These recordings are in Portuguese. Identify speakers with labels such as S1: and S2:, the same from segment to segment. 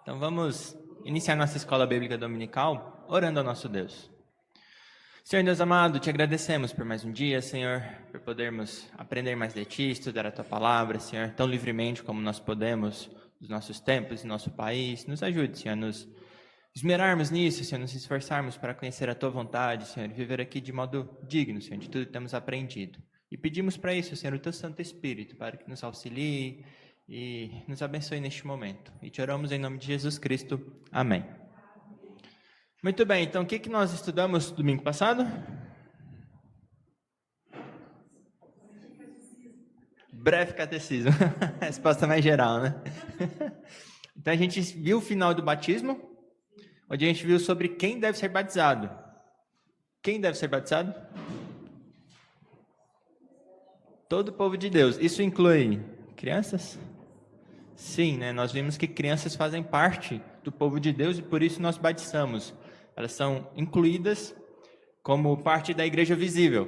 S1: Então vamos iniciar nossa escola bíblica dominical orando ao nosso Deus. Senhor Deus amado, te agradecemos por mais um dia, Senhor, por podermos aprender mais de Ti, estudar a Tua palavra, Senhor, tão livremente como nós podemos, nos nossos tempos, no nosso país. Nos ajude, Senhor, a nos esmerarmos nisso, Senhor, nos esforçarmos para conhecer a Tua vontade, Senhor, e viver aqui de modo digno, Senhor, de tudo que temos aprendido. E pedimos para isso, Senhor, o Teu Santo Espírito, para que nos auxilie e nos abençoe neste momento. E te oramos em nome de Jesus Cristo. Amém. Muito bem, então o que nós estudamos domingo passado? Breve catecismo. Resposta mais geral, né? Então a gente viu o final do batismo, onde a gente viu sobre quem deve ser batizado. Quem deve ser batizado? Todo o povo de Deus. Isso inclui crianças? Sim, né? Nós vimos que crianças fazem parte do povo de Deus e por isso nós batizamos. Elas são incluídas como parte da igreja visível.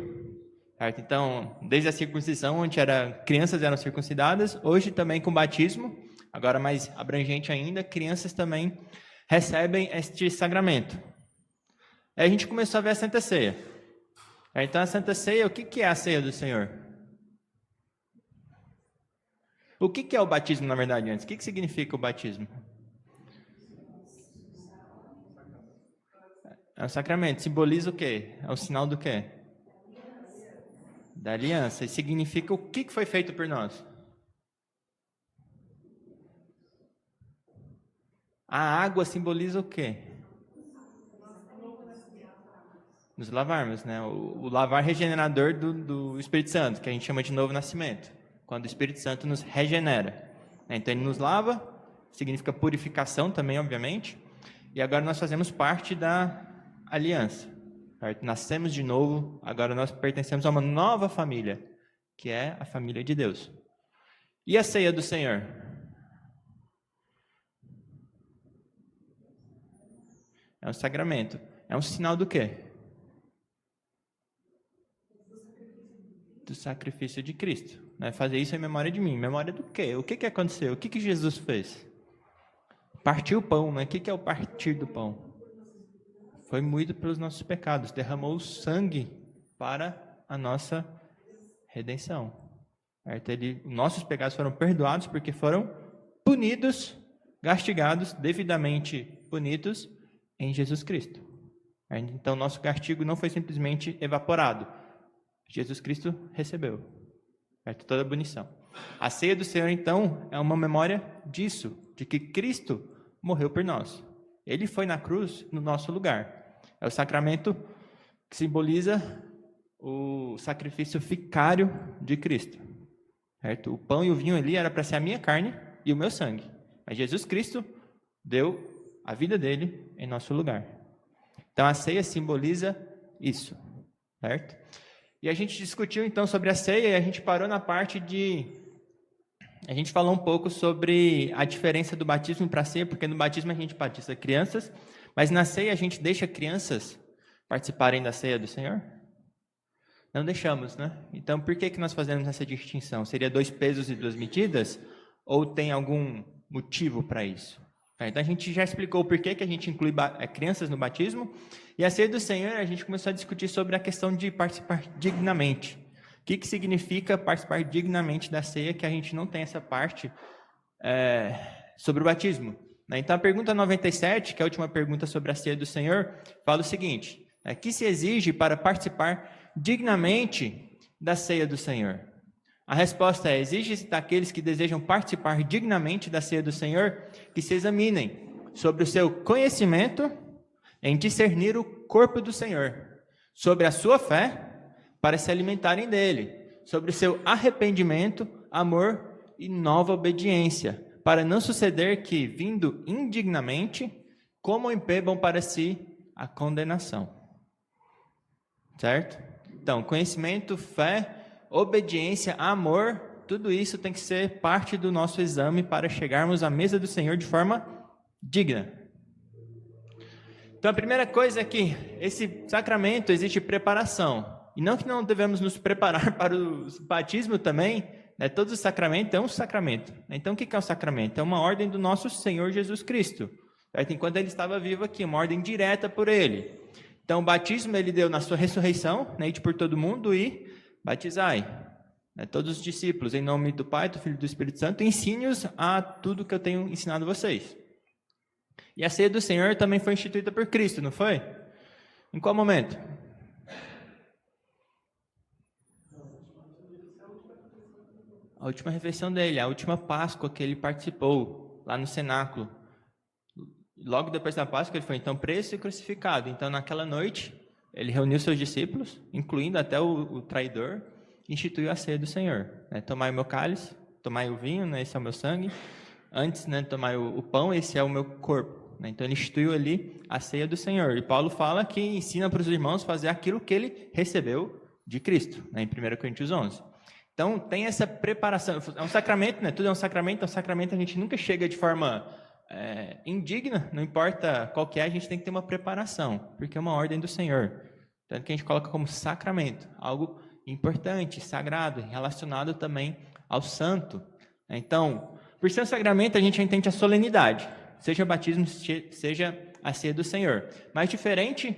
S1: Certo? Então, desde a circuncisão, onde crianças eram circuncidadas, hoje também com batismo, agora mais abrangente ainda, crianças também recebem este sacramento. Aí a gente começou a ver a Santa Ceia. Então, a Santa Ceia, o que é a Ceia do Senhor? O que é o batismo, na verdade, antes? O que significa o batismo? É um sacramento. Simboliza o quê? É o sinal do quê? Da aliança. E significa o que foi feito por nós? A água simboliza o quê? Nos lavarmos, né? O lavar regenerador do Espírito Santo, que a gente chama de novo nascimento. Quando o Espírito Santo nos regenera. Então ele nos lava, significa purificação também, obviamente. E agora nós fazemos parte da aliança. Certo? Nascemos de novo, agora nós pertencemos a uma nova família, que é a família de Deus. E a ceia do Senhor? É um sacramento. É um sinal do quê? Do sacrifício de Cristo. Né? Fazer isso em memória de mim. Memória do quê? O que aconteceu? O que Jesus fez? Partiu o pão, né? O que é o partir do pão? Foi moído pelos nossos pecados. Derramou o sangue para a nossa redenção. Nossos pecados foram perdoados porque foram punidos, castigados, devidamente punidos em Jesus Cristo. Então, nosso castigo não foi simplesmente evaporado. Jesus Cristo recebeu toda a punição. A ceia do Senhor, então, é uma memória disso, de que Cristo morreu por nós. Ele foi na cruz no nosso lugar. É o sacramento que simboliza o sacrifício vicário de Cristo. Certo? O pão e o vinho ali era para ser a minha carne e o meu sangue. Mas Jesus Cristo deu a vida dele em nosso lugar. Então, a ceia simboliza isso, certo? E a gente discutiu então sobre a ceia e a gente parou na parte a gente falou um pouco sobre a diferença do batismo para a ceia, porque no batismo a gente batiza crianças, mas na ceia a gente deixa crianças participarem da ceia do Senhor? Não deixamos, né? Então por que nós fazemos essa distinção? Seria 2 pesos e 2 medidas? Ou tem algum motivo para isso? Então a gente já explicou por que a gente inclui crianças no batismo. E a ceia do Senhor, a gente começou a discutir sobre a questão de participar dignamente. O que significa participar dignamente da ceia, que a gente não tem essa parte sobre o batismo. Então a pergunta 97, que é a última pergunta sobre a ceia do Senhor, fala o seguinte: o que se exige para participar dignamente da ceia do Senhor? A resposta é: exige-se daqueles que desejam participar dignamente da ceia do Senhor que se examinem sobre o seu conhecimento em discernir o corpo do Senhor, sobre a sua fé para se alimentarem dele, sobre o seu arrependimento, amor e nova obediência, para não suceder que, vindo indignamente, comam e bebam para si a condenação. Certo? Então, conhecimento, fé, obediência, amor, tudo isso tem que ser parte do nosso exame para chegarmos à mesa do Senhor de forma digna. Então, a primeira coisa é que esse sacramento existe preparação. E não que não devemos nos preparar para o batismo também, Todos os sacramentos é um sacramento. Então, o que é um sacramento? É uma ordem do nosso Senhor Jesus Cristo. Certo? Enquanto ele estava vivo aqui, uma ordem direta por ele. Então, o batismo ele deu na sua ressurreição, ide por todo mundo e batizai. Todos os discípulos, em nome do Pai, do Filho e do Espírito Santo, ensine-os a tudo que eu tenho ensinado vocês. E a ceia do Senhor também foi instituída por Cristo, não foi? Em qual momento? A última refeição dele, a última Páscoa que ele participou, lá no cenáculo. Logo depois da Páscoa, ele foi então preso e crucificado. Então, naquela noite, ele reuniu seus discípulos, incluindo até o traidor, e instituiu a ceia do Senhor. Tomai o meu cálice, tomai o vinho, esse é o meu sangue. Antes, tomai o pão, esse é o meu corpo. Então, ele instituiu ali a ceia do Senhor. E Paulo fala que ensina para os irmãos fazer aquilo que ele recebeu de Cristo, em 1 Coríntios 11. Então, tem essa preparação. É um sacramento, tudo é um sacramento. É um sacramento, a gente nunca chega de forma indigna, não importa qual que é, a gente tem que ter uma preparação, porque é uma ordem do Senhor. Tanto que a gente coloca como sacramento, algo importante, sagrado, relacionado também ao santo. Então, por ser um sacramento, a gente entende a solenidade, seja o batismo, seja a ceia do Senhor. Mas diferente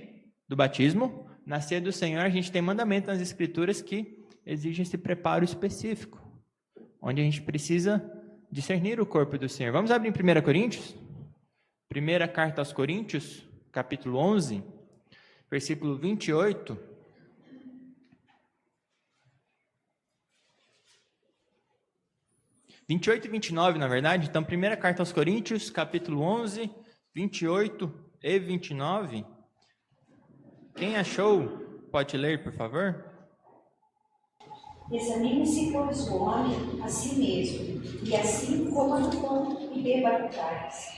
S1: do batismo, na ceia do Senhor a gente tem mandamento nas Escrituras que exige esse preparo específico, onde a gente precisa discernir o corpo do Senhor. Vamos abrir em 1 Coríntios? Primeira carta aos Coríntios, capítulo 11, versículo 28. E 29, na verdade. Então, primeira carta aos Coríntios, capítulo 11, 28 e 29. Quem achou, pode ler, por favor?
S2: Examine-se, pois, o homem a si mesmo, e assim coma do pão e beba do cálice.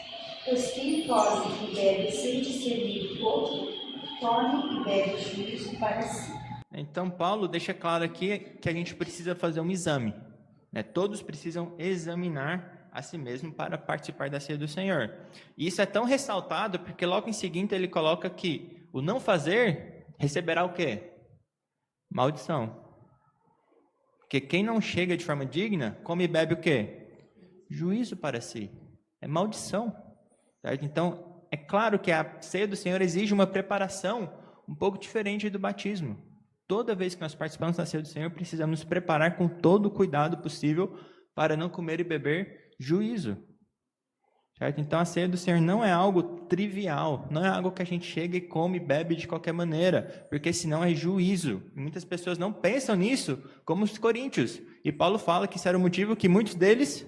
S2: Pois quem come e bebe sem discernir o outro, tome e bebe juízo para si.
S1: Então, Paulo deixa claro aqui que a gente precisa fazer um exame. Todos precisam examinar a si mesmo para participar da ceia do Senhor. E isso é tão ressaltado porque logo em seguida ele coloca que o não fazer receberá o quê? Maldição. Porque quem não chega de forma digna, come e bebe o quê? Juízo para si. É maldição. Certo? Então, é claro que a ceia do Senhor exige uma preparação um pouco diferente do batismo. Toda vez que nós participamos da ceia do Senhor, precisamos nos preparar com todo o cuidado possível para não comer e beber juízo. Certo? Então, a ceia do Senhor não é algo trivial, não é algo que a gente chega e come e bebe de qualquer maneira, porque senão é juízo. E muitas pessoas não pensam nisso, como os coríntios. E Paulo fala que isso era o motivo que muitos deles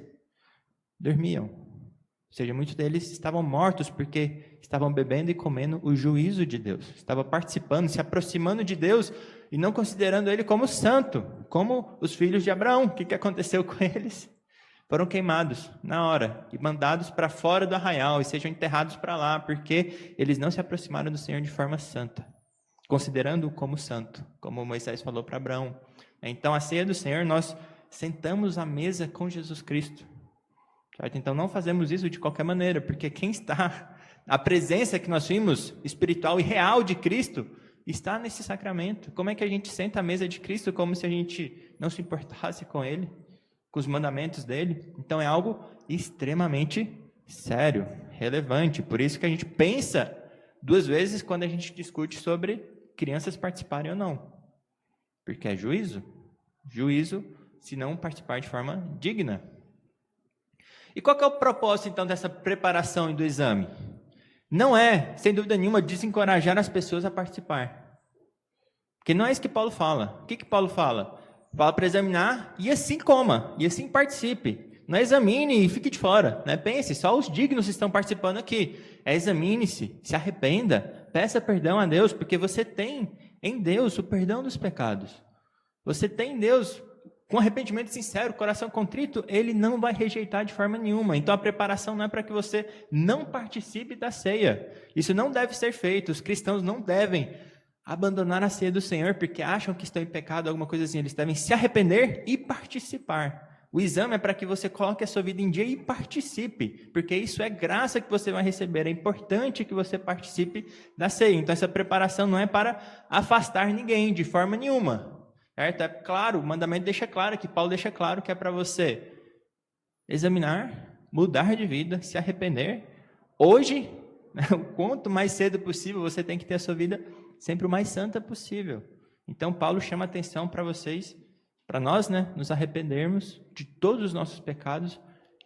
S1: dormiam. Ou seja, muitos deles estavam mortos porque estavam bebendo e comendo o juízo de Deus. Estavam participando, se aproximando de Deus e não considerando ele como santo, como os filhos de Abraão. O que aconteceu com eles? Foram queimados na hora e mandados para fora do arraial e sejam enterrados para lá, porque eles não se aproximaram do Senhor de forma santa, considerando-o como santo, como Moisés falou para Abraão. Então, a ceia do Senhor, nós sentamos à mesa com Jesus Cristo. Certo? Então, não fazemos isso de qualquer maneira, porque quem está, a presença que nós vimos, espiritual e real de Cristo, está nesse sacramento. Como é que a gente senta à mesa de Cristo como se a gente não se importasse com Ele? Com os mandamentos dele? Então é algo extremamente sério, relevante. Por isso que a gente pensa duas vezes quando a gente discute sobre crianças participarem ou não. Porque é juízo. Juízo se não participar de forma digna. E qual que é o propósito então dessa preparação e do exame? Não é, sem dúvida nenhuma, desencorajar as pessoas a participar. Porque não é isso que Paulo fala. O que Paulo fala? Fala para examinar e assim coma, e assim participe. Não examine e fique de fora. Pense, só os dignos estão participando aqui. Examine-se, se arrependa, peça perdão a Deus, porque você tem em Deus o perdão dos pecados. Você tem em Deus, com arrependimento sincero, coração contrito, Ele não vai rejeitar de forma nenhuma. Então a preparação não é para que você não participe da ceia. Isso não deve ser feito. Os cristãos não devem abandonar a ceia do Senhor porque acham que estão em pecado, alguma coisa assim. Eles devem se arrepender e participar. O exame é para que você coloque a sua vida em dia e participe, porque isso é graça que você vai receber. É importante que você participe da ceia. Então essa preparação não é para afastar ninguém de forma nenhuma. certo? É claro, o mandamento deixa claro que Paulo deixa claro que é para você examinar, mudar de vida, se arrepender. Hoje, o quanto mais cedo possível, você tem que ter a sua vida sempre o mais santa possível. Então, Paulo chama atenção para vocês, para nós, né, nos arrependermos de todos os nossos pecados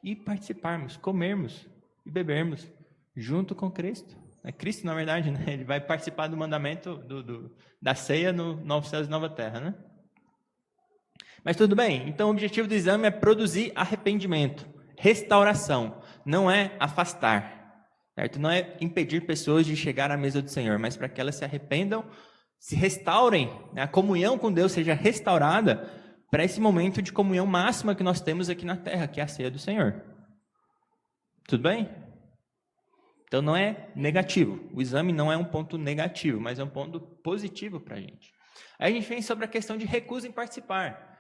S1: e participarmos, comermos e bebermos junto com Cristo. Cristo, na verdade, né, ele vai participar do mandamento da ceia no Novo Céus e Nova Terra, né? Mas tudo bem, então o objetivo do exame é produzir arrependimento, restauração, não é afastar, certo? Não é impedir pessoas de chegar à mesa do Senhor, mas para que elas se arrependam, se restaurem, né? A comunhão com Deus seja restaurada para esse momento de comunhão máxima que nós temos aqui na terra, que é a ceia do Senhor. Tudo bem? Então não é negativo, o exame não é um ponto negativo, mas é um ponto positivo para a gente. Aí a gente vem sobre a questão de recusa em participar.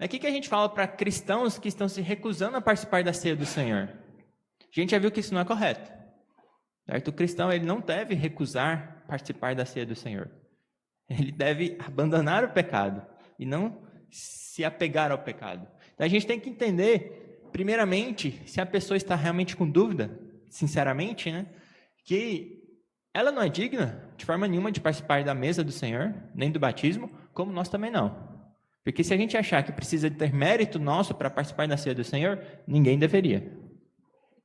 S1: O que a gente fala para cristãos que estão se recusando a participar da ceia do Senhor? A gente já viu que isso não é correto. Certo? O cristão ele não deve recusar participar da ceia do Senhor. Ele deve abandonar o pecado e não se apegar ao pecado. Então a gente tem que entender, primeiramente, se a pessoa está realmente com dúvida, sinceramente, né, que ela não é digna de forma nenhuma de participar da mesa do Senhor, nem do batismo, como nós também não. Porque se a gente achar que precisa ter mérito nosso para participar da ceia do Senhor, ninguém deveria.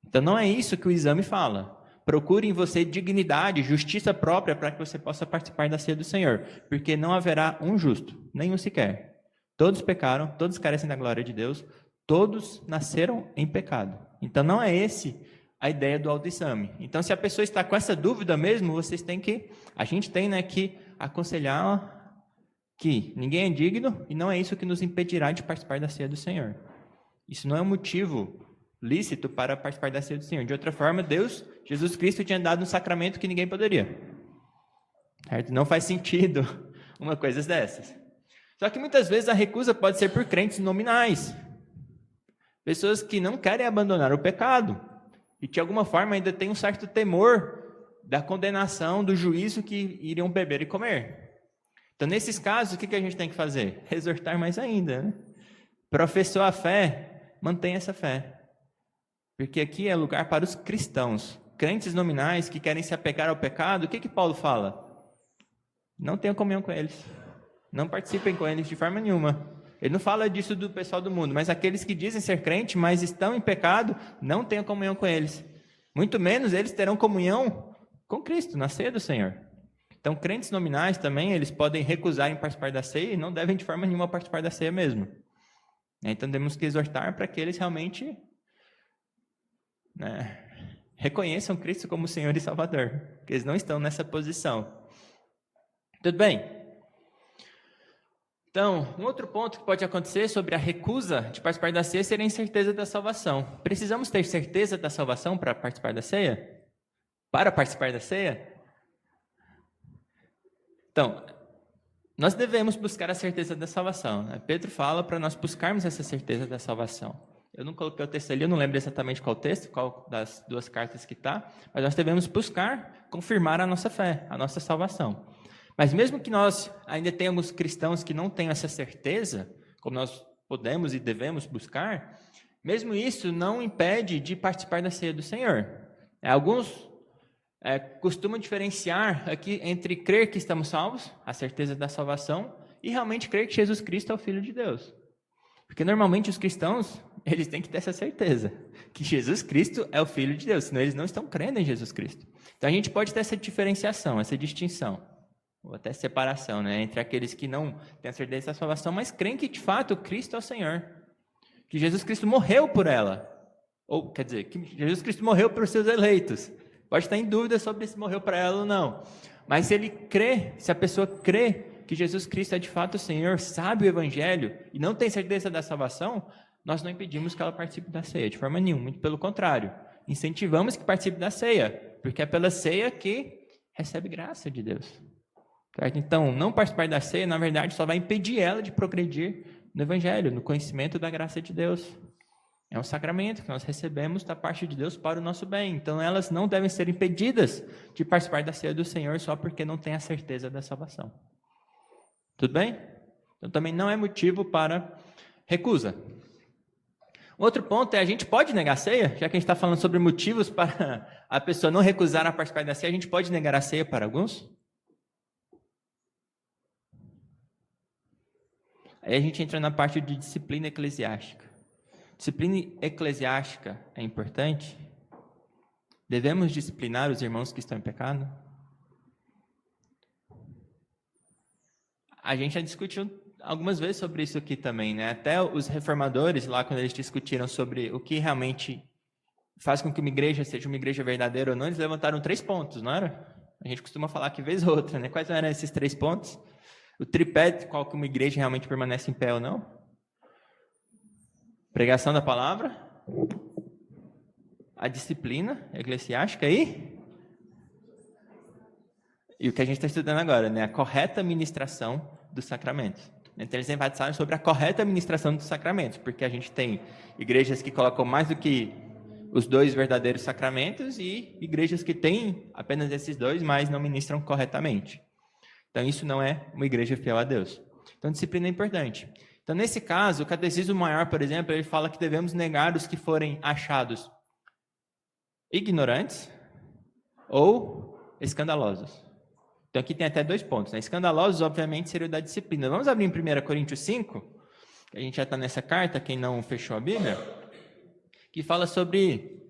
S1: Então não é isso que o exame fala. Procure em você dignidade, justiça própria para que você possa participar da ceia do Senhor. Porque não haverá um justo, nenhum sequer. Todos pecaram, todos carecem da glória de Deus, todos nasceram em pecado. Então não é esse a ideia do autoexame. Então se a pessoa está com essa dúvida mesmo, a gente tem, né, que aconselhar que ninguém é digno e não é isso que nos impedirá de participar da ceia do Senhor. Isso não é um motivo lícito para participar da ceia do Senhor. De outra forma, Jesus Cristo tinha dado um sacramento que ninguém poderia. Certo? Não faz sentido uma coisa dessas. Só que muitas vezes a recusa pode ser por crentes nominais. Pessoas que não querem abandonar o pecado e de alguma forma ainda têm um certo temor da condenação, do juízo que iriam beber e comer. Então, nesses casos, o que a gente tem que fazer? Exortar mais ainda, né? Professou a fé, mantenha essa fé. Porque aqui é lugar para os cristãos. Crentes nominais que querem se apegar ao pecado, o que Paulo fala? Não tenham comunhão com eles. Não participem com eles de forma nenhuma. Ele não fala disso do pessoal do mundo, mas aqueles que dizem ser crente, mas estão em pecado, não tenham comunhão com eles. Muito menos eles terão comunhão com Cristo, na ceia do Senhor. Então, crentes nominais também, eles podem recusar em participar da ceia e não devem de forma nenhuma participar da ceia mesmo. Então, temos que exortar para que eles realmente, né, reconheçam Cristo como Senhor e Salvador, porque eles não estão nessa posição. Tudo bem? Então, um outro ponto que pode acontecer sobre a recusa de participar da ceia seria a incerteza da salvação. Precisamos ter certeza da salvação para participar da ceia? Para participar da ceia? Então, nós devemos buscar a certeza da salvação, né? Pedro fala para nós buscarmos essa certeza da salvação. Eu não coloquei o texto ali, eu não lembro exatamente qual texto, qual das duas cartas que está, mas nós devemos buscar confirmar a nossa fé, a nossa salvação. Mas mesmo que nós ainda tenhamos cristãos que não tenham essa certeza, como nós podemos e devemos buscar, mesmo isso não impede de participar da ceia do Senhor. Alguns costumam diferenciar aqui entre crer que estamos salvos, a certeza da salvação, e realmente crer que Jesus Cristo é o Filho de Deus. Porque normalmente os cristãos, eles têm que ter essa certeza, que Jesus Cristo é o Filho de Deus, senão eles não estão crendo em Jesus Cristo. Então a gente pode ter essa diferenciação, essa distinção, ou até separação, né, entre aqueles que não têm a certeza da salvação, mas creem que de fato Cristo é o Senhor, que Jesus Cristo morreu por ela, ou quer dizer, que Jesus Cristo morreu por seus eleitos. Pode estar em dúvida sobre se morreu para ela ou não. Mas se a pessoa crê que Jesus Cristo é de fato o Senhor, sabe o Evangelho e não tem certeza da salvação, nós não impedimos que ela participe da ceia, de forma nenhuma. Muito pelo contrário. Incentivamos que participe da ceia, porque é pela ceia que recebe graça de Deus. Certo? Então, não participar da ceia, na verdade, só vai impedir ela de progredir no Evangelho, no conhecimento da graça de Deus. É um sacramento que nós recebemos da parte de Deus para o nosso bem. Então, elas não devem ser impedidas de participar da ceia do Senhor só porque não têm a certeza da salvação. Tudo bem? Então, Então também não é motivo para recusa. Outro ponto é, a gente pode negar a ceia? Já que a gente está falando sobre motivos para a pessoa não recusar a participar da ceia, a gente pode negar a ceia para alguns? Aí a gente entra na parte de disciplina eclesiástica. Disciplina eclesiástica é importante? Devemos disciplinar os irmãos que estão em pecado? A gente já discutiu algumas vezes sobre isso aqui também, né? Até os reformadores, lá quando eles discutiram sobre o que realmente faz com que uma igreja seja uma igreja verdadeira ou não, eles levantaram 3 pontos, não era? A gente costuma falar que vez ou outra, né? Quais eram esses 3 pontos? O tripé de qual que uma igreja realmente permanece em pé ou não? Pregação da palavra, a disciplina eclesiástica e o que a gente está estudando agora, né? A correta administração dos sacramentos. Então, eles enfatizaram sobre a correta administração dos sacramentos, porque a gente tem igrejas que colocam mais do que os 2 verdadeiros sacramentos e igrejas que têm apenas esses 2, mas não ministram corretamente. Então, isso não é uma igreja fiel a Deus. Então, disciplina é importante. Então, nesse caso, o Catecismo Maior, por exemplo, ele fala que devemos negar os que forem achados ignorantes ou escandalosos. Então, aqui tem até 2 pontos, né? Escandalosos, obviamente, seria o da disciplina. Vamos abrir em 1 Coríntios 5, que a gente já está nessa carta, quem não fechou a Bíblia, que fala sobre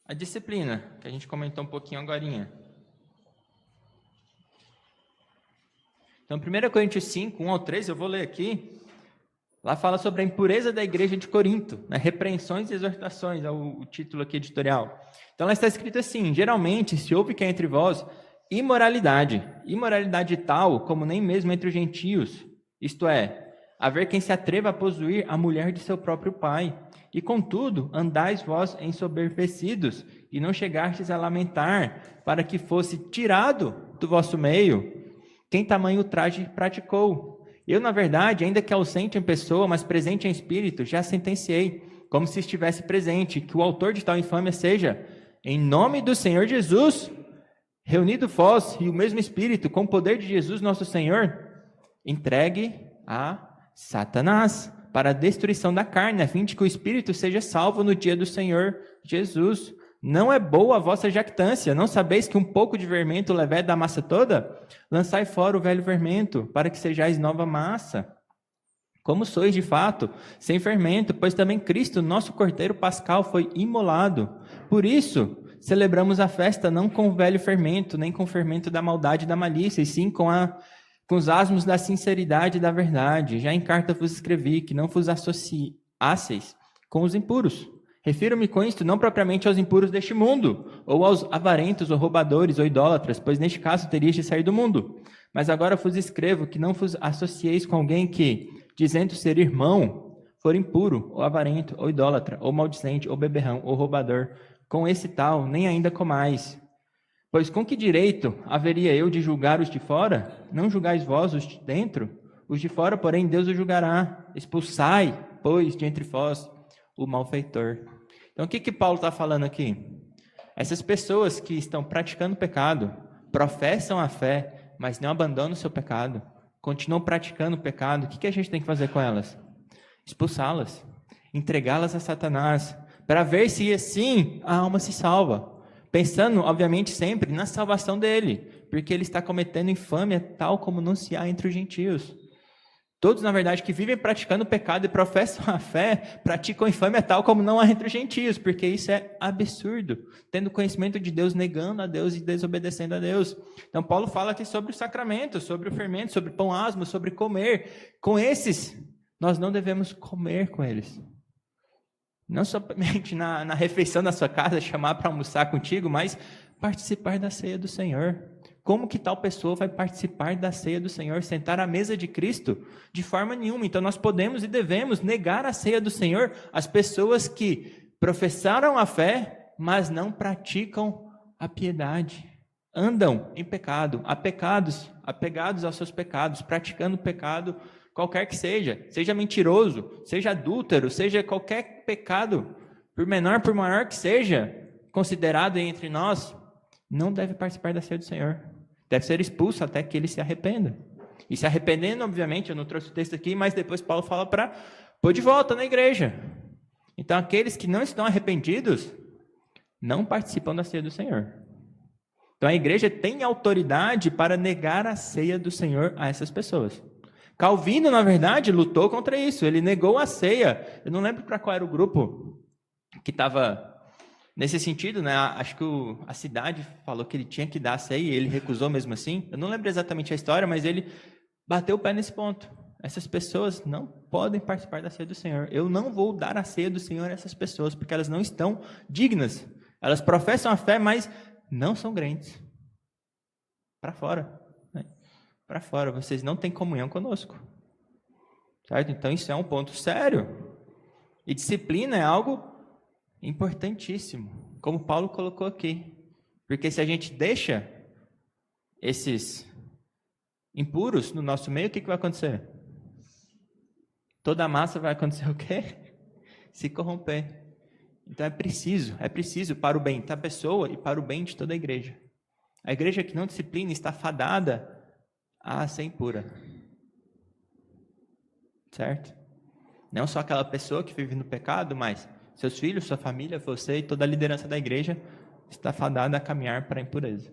S1: a disciplina, que a gente comentou um pouquinho agorinha. Então, 1 Coríntios 5, 1 ao 3, eu vou ler aqui. Lá fala sobre a impureza da igreja de Corinto, né? Repreensões e exortações, é o título aqui editorial. Então, lá está escrito assim: geralmente se ouve que há entre vós imoralidade tal como nem mesmo entre os gentios, isto é, haver quem se atreva a possuir a mulher de seu próprio pai. E contudo, andais vós ensoberbecidos, e não chegastes a lamentar, para que fosse tirado do vosso meio quem tamanho traje praticou. Eu, na verdade, ainda que ausente em pessoa, mas presente em espírito, já sentenciei, como se estivesse presente, que o autor de tal infâmia seja, em nome do Senhor Jesus, reunido vós e o mesmo Espírito, com o poder de Jesus nosso Senhor, entregue a Satanás para a destruição da carne, a fim de que o Espírito seja salvo no dia do Senhor Jesus. Não é boa a vossa jactância, não sabeis que um pouco de fermento leveda da massa toda? Lançai fora o velho fermento, para que sejais nova massa. Como sois de fato, sem fermento, pois também Cristo, nosso Cordeiro Pascal, foi imolado. Por isso, celebramos a festa não com o velho fermento, nem com o fermento da maldade e da malícia, e sim com os asmos da sinceridade e da verdade. Já em carta vos escrevi que não vos associasseis com os impuros. Refiro-me com isto não propriamente aos impuros deste mundo, ou aos avarentos, ou roubadores, ou idólatras, pois neste caso terias de sair do mundo. Mas agora vos escrevo que não vos associeis com alguém que, dizendo ser irmão, for impuro, ou avarento, ou idólatra, ou maldizente, ou beberrão, ou roubador. Com esse tal, nem ainda comais. Pois com que direito haveria eu de julgar os de fora? Não julgais vós os de dentro? Os de fora, porém, Deus os julgará. Expulsai, pois, de entre vós o malfeitor. Então, o que Paulo está falando aqui? Essas pessoas que estão praticando pecado, professam a fé, mas não abandonam o seu pecado, continuam praticando o pecado, o que a gente tem que fazer com elas? Expulsá-las, entregá-las a Satanás, para ver se assim a alma se salva. Pensando, obviamente, sempre na salvação dele, porque ele está cometendo infâmia tal como não se há entre os gentios. Todos, na verdade, que vivem praticando o pecado e professam a fé, praticam infâmia tal como não há entre os gentios, porque isso é absurdo. Tendo conhecimento de Deus, negando a Deus e desobedecendo a Deus. Então, Paulo fala aqui sobre o sacramento, sobre o fermento, sobre pão asmo, sobre comer. Com esses, nós não devemos comer com eles. Não somente na refeição da sua casa, chamar para almoçar contigo, mas participar da ceia do Senhor. Como que tal pessoa vai participar da ceia do Senhor, sentar à mesa de Cristo? De forma nenhuma. Então nós podemos e devemos negar a ceia do Senhor às pessoas que professaram a fé, mas não praticam a piedade. Andam em pecado, apegados aos seus pecados, praticando pecado qualquer que seja mentiroso, seja adúltero, seja qualquer pecado, por menor, por maior que seja, considerado entre nós, não deve participar da ceia do Senhor. Deve ser expulso até que ele se arrependa. E se arrependendo, obviamente, eu não trouxe o texto aqui, mas depois Paulo fala para pôr de volta na igreja. Então, aqueles que não estão arrependidos não participam da ceia do Senhor. Então, a igreja tem autoridade para negar a ceia do Senhor a essas pessoas. Calvino, na verdade, lutou contra isso. Ele negou a ceia. Eu não lembro para qual era o grupo que estava nesse sentido, né? Acho que a cidade falou que ele tinha que dar a ceia e ele recusou mesmo assim. Eu não lembro exatamente a história, mas ele bateu o pé nesse ponto. Essas pessoas não podem participar da ceia do Senhor. Eu não vou dar a ceia do Senhor a essas pessoas, porque elas não estão dignas. Elas professam a fé, mas não são crentes. Para fora. Para fora, vocês não têm comunhão conosco. Certo? Então, isso é um ponto sério. E disciplina é algo importantíssimo, como Paulo colocou aqui. Porque se a gente deixa esses impuros no nosso meio, o que vai acontecer? Toda a massa vai acontecer o quê? Se corromper. Então, é preciso para o bem da pessoa e para o bem de toda a igreja. A igreja que não disciplina está fadada a ser impura. Certo? Não só aquela pessoa que vive no pecado, mas seus filhos, sua família, você e toda a liderança da igreja está fadada a caminhar para a impureza.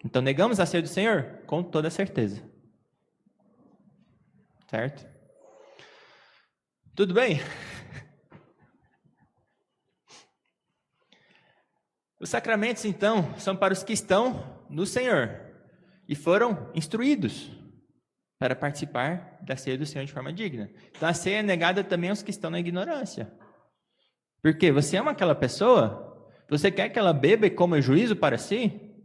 S1: Então, negamos a ceia do Senhor? Com toda certeza. Certo? Tudo bem? Os sacramentos, então, são para os que estão no Senhor e foram instruídos para participar da ceia do Senhor de forma digna. Então, a ceia é negada também aos que estão na ignorância. Porque você ama aquela pessoa, você quer que ela beba e coma juízo para si,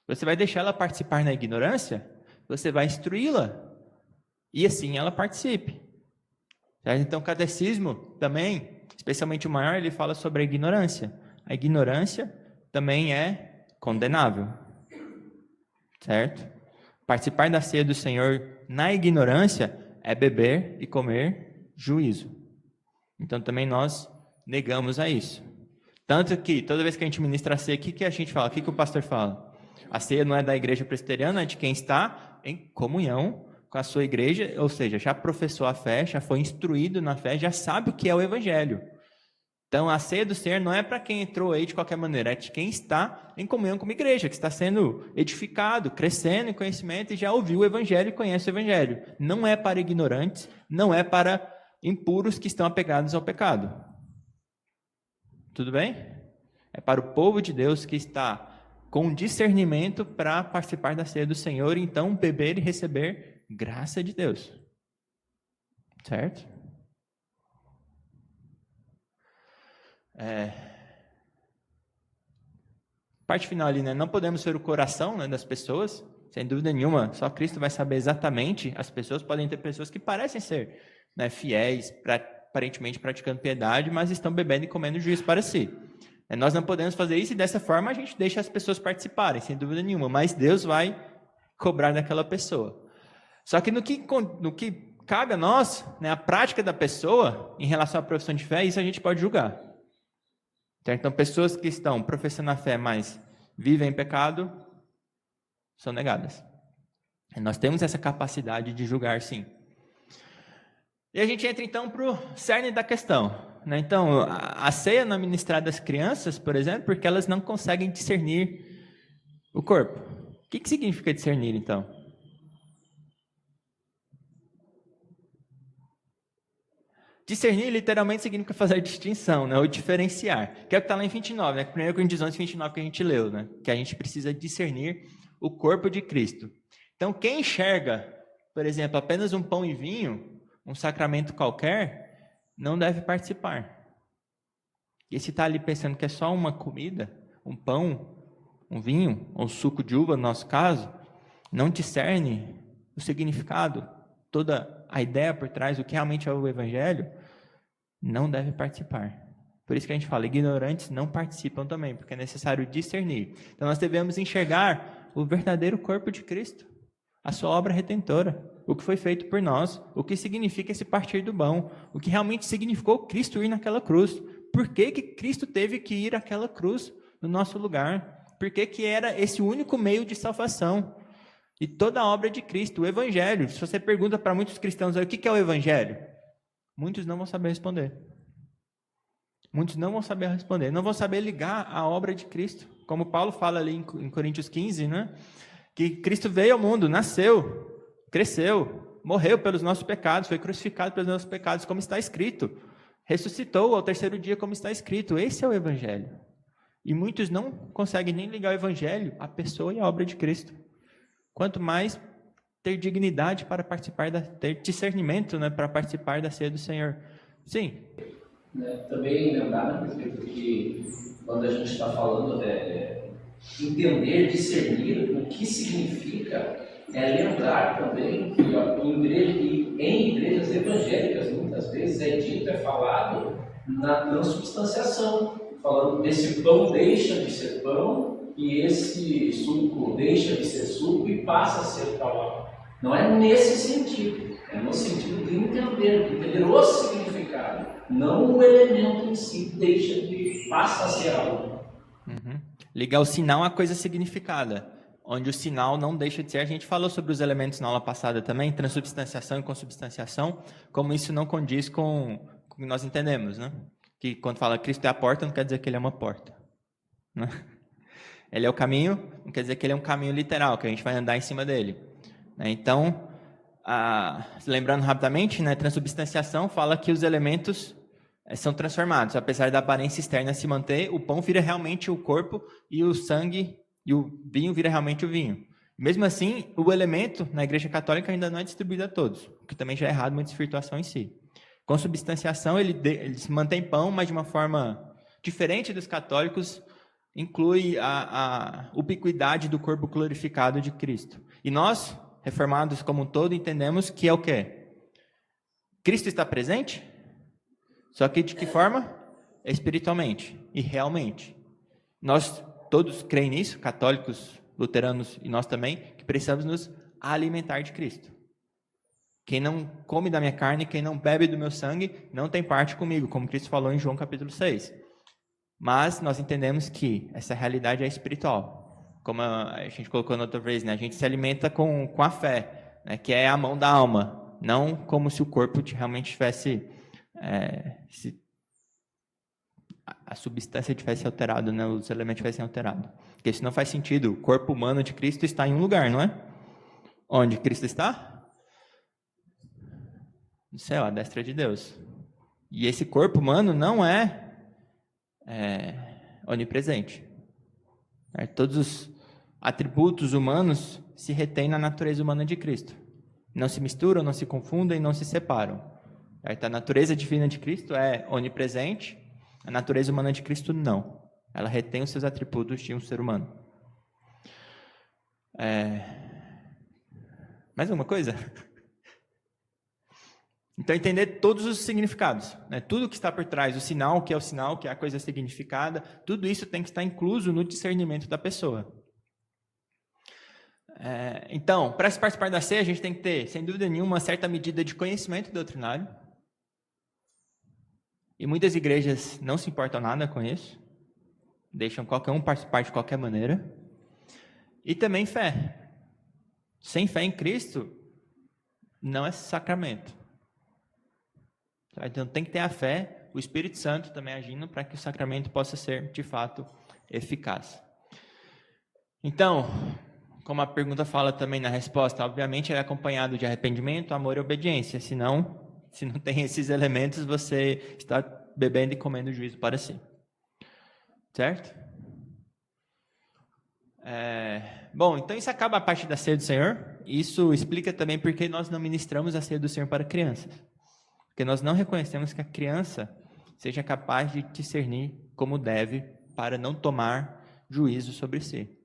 S1: você vai deixar ela participar na ignorância, você vai instruí-la, e assim ela participe. Certo? Então, o catecismo também, especialmente o maior, ele fala sobre a ignorância. A ignorância também é condenável. Certo? Participar da ceia do Senhor na ignorância é beber e comer juízo. Então, também nós negamos a isso. Tanto que, toda vez que a gente ministra a ceia, o que a gente fala? O que o pastor fala? A ceia não é da igreja presbiteriana, é de quem está em comunhão com a sua igreja, ou seja, já professou a fé, já foi instruído na fé, já sabe o que é o evangelho. Então, a ceia do Senhor não é para quem entrou aí de qualquer maneira, é de quem está em comunhão com uma igreja, que está sendo edificado, crescendo em conhecimento e já ouviu o evangelho e conhece o evangelho. Não é para ignorantes, não é para impuros que estão apegados ao pecado. Tudo bem? É para o povo de Deus que está com discernimento para participar da ceia do Senhor e então beber e receber graça de Deus. Certo? Parte final ali, né? Não podemos ver o coração, né, das pessoas, sem dúvida nenhuma. Só Cristo vai saber exatamente. As pessoas podem ter pessoas que parecem ser, né, fiéis, aparentemente praticando piedade, mas estão bebendo e comendo juízo para si. Nós não podemos fazer isso e dessa forma a gente deixa as pessoas participarem, sem dúvida nenhuma. Mas Deus vai cobrar daquela pessoa. Só que no que cabe a nós, né, a prática da pessoa em relação à profissão de fé, isso a gente pode julgar. Então, pessoas que estão professando a fé, mas vivem em pecado, são negadas. E nós temos essa capacidade de julgar, sim. E a gente entra, então, para o cerne da questão. Né? Então, a ceia não é ministrada às crianças, por exemplo, porque elas não conseguem discernir o corpo. O que significa discernir, então? Discernir literalmente significa fazer distinção, né? Ou diferenciar, que é o que está lá em 29, né? 1 Coríntios 11, 29 que a gente leu, né? Que a gente precisa discernir o corpo de Cristo. Então, quem enxerga, por exemplo, apenas um pão e vinho, um sacramento qualquer, não deve participar. E se está ali pensando que é só uma comida, um pão, um vinho, ou suco de uva, no nosso caso, não discerne o significado, toda a ideia por trás do que realmente é o evangelho, não deve participar. Por isso que a gente fala, ignorantes não participam também, porque é necessário discernir. Então nós devemos enxergar o verdadeiro corpo de Cristo, a sua obra redentora, o que foi feito por nós, o que significa esse partir do pão, o que realmente significou Cristo ir naquela cruz. Por que Cristo teve que ir àquela cruz no nosso lugar? Por que era esse único meio de salvação? E toda a obra de Cristo, o Evangelho. Se você pergunta para muitos cristãos o que é o Evangelho, muitos não vão saber responder. Muitos não vão saber responder, não vão saber ligar a obra de Cristo. Como Paulo fala ali em Coríntios 15, né? Que Cristo veio ao mundo, nasceu, cresceu, morreu pelos nossos pecados, foi crucificado pelos nossos pecados, como está escrito. Ressuscitou ao terceiro dia, como está escrito. Esse é o Evangelho. E muitos não conseguem nem ligar o Evangelho à pessoa e à obra de Cristo. Quanto mais ter dignidade para participar, ter discernimento, né, para participar da ceia do Senhor. Sim.
S3: Também lembrar, que quando a gente está falando entender, discernir o que significa, lembrar também que em igrejas evangélicas, muitas vezes é falado na transubstanciação, falando desse pão deixa de ser pão e esse suco deixa de ser suco e passa a ser palavra. Não é nesse sentido, é no sentido de entender o significado, não o elemento em si passa a ser algo.
S1: Ligar o sinal à coisa significada, onde o sinal não deixa de ser. A gente falou sobre os elementos na aula passada também, transubstanciação e consubstanciação, como isso não condiz com o que nós entendemos, né? Que quando fala Cristo é a porta, não quer dizer que ele é uma porta, né? Ele é o caminho, não quer dizer que ele é um caminho literal, que a gente vai andar em cima dele. Então, lembrando rapidamente, né, transubstanciação fala que os elementos são transformados. Apesar da aparência externa se manter, o pão vira realmente o corpo e o sangue e o vinho vira realmente o vinho. Mesmo assim, o elemento na Igreja Católica ainda não é distribuído a todos, o que também já é errado uma desvirtuação em si. Consubstanciação, ele se mantém pão, mas de uma forma diferente dos católicos, inclui a ubiquidade do corpo glorificado de Cristo. E nós, reformados como um todo, entendemos que é o quê? Cristo está presente, só que de que forma? Espiritualmente e realmente. Nós todos creem nisso, católicos, luteranos e nós também, que precisamos nos alimentar de Cristo. Quem não come da minha carne, quem não bebe do meu sangue, não tem parte comigo, como Cristo falou em João capítulo 6. Mas nós entendemos que essa realidade é espiritual. Como a gente colocou na outra vez, né? A gente se alimenta com a fé, né? Que é a mão da alma. Não como se o corpo realmente tivesse... a substância tivesse alterado, né? Os elementos tivessem alterado. Porque isso não faz sentido. O corpo humano de Cristo está em um lugar, não é? Onde Cristo está? No céu, à destra de Deus. E esse corpo humano não é onipresente. Todos os atributos humanos se retêm na natureza humana de Cristo. Não se misturam, não se confundem, não se separam. A natureza divina de Cristo é onipresente, a natureza humana de Cristo não. Ela retém os seus atributos de um ser humano. Mais alguma coisa? Então, entender todos os significados, né? Tudo que está por trás, o sinal, que é a coisa significada, tudo isso tem que estar incluso no discernimento da pessoa. Então, para se participar da ceia, a gente tem que ter, sem dúvida nenhuma, uma certa medida de conhecimento doutrinário. E muitas igrejas não se importam nada com isso, deixam qualquer um participar de qualquer maneira. E também fé. Sem fé em Cristo, não é sacramento. Então tem que ter a fé, o Espírito Santo também agindo para que o sacramento possa ser, de fato, eficaz. Então, como a pergunta fala também na resposta, obviamente ele é acompanhado de arrependimento, amor e obediência. Senão, se não tem esses elementos, você está bebendo e comendo juízo para si. Certo? Bom, então isso acaba a parte da ceia do Senhor. Isso explica também por que nós não ministramos a ceia do Senhor para crianças. Porque nós não reconhecemos que a criança seja capaz de discernir como deve para não tomar juízo sobre si.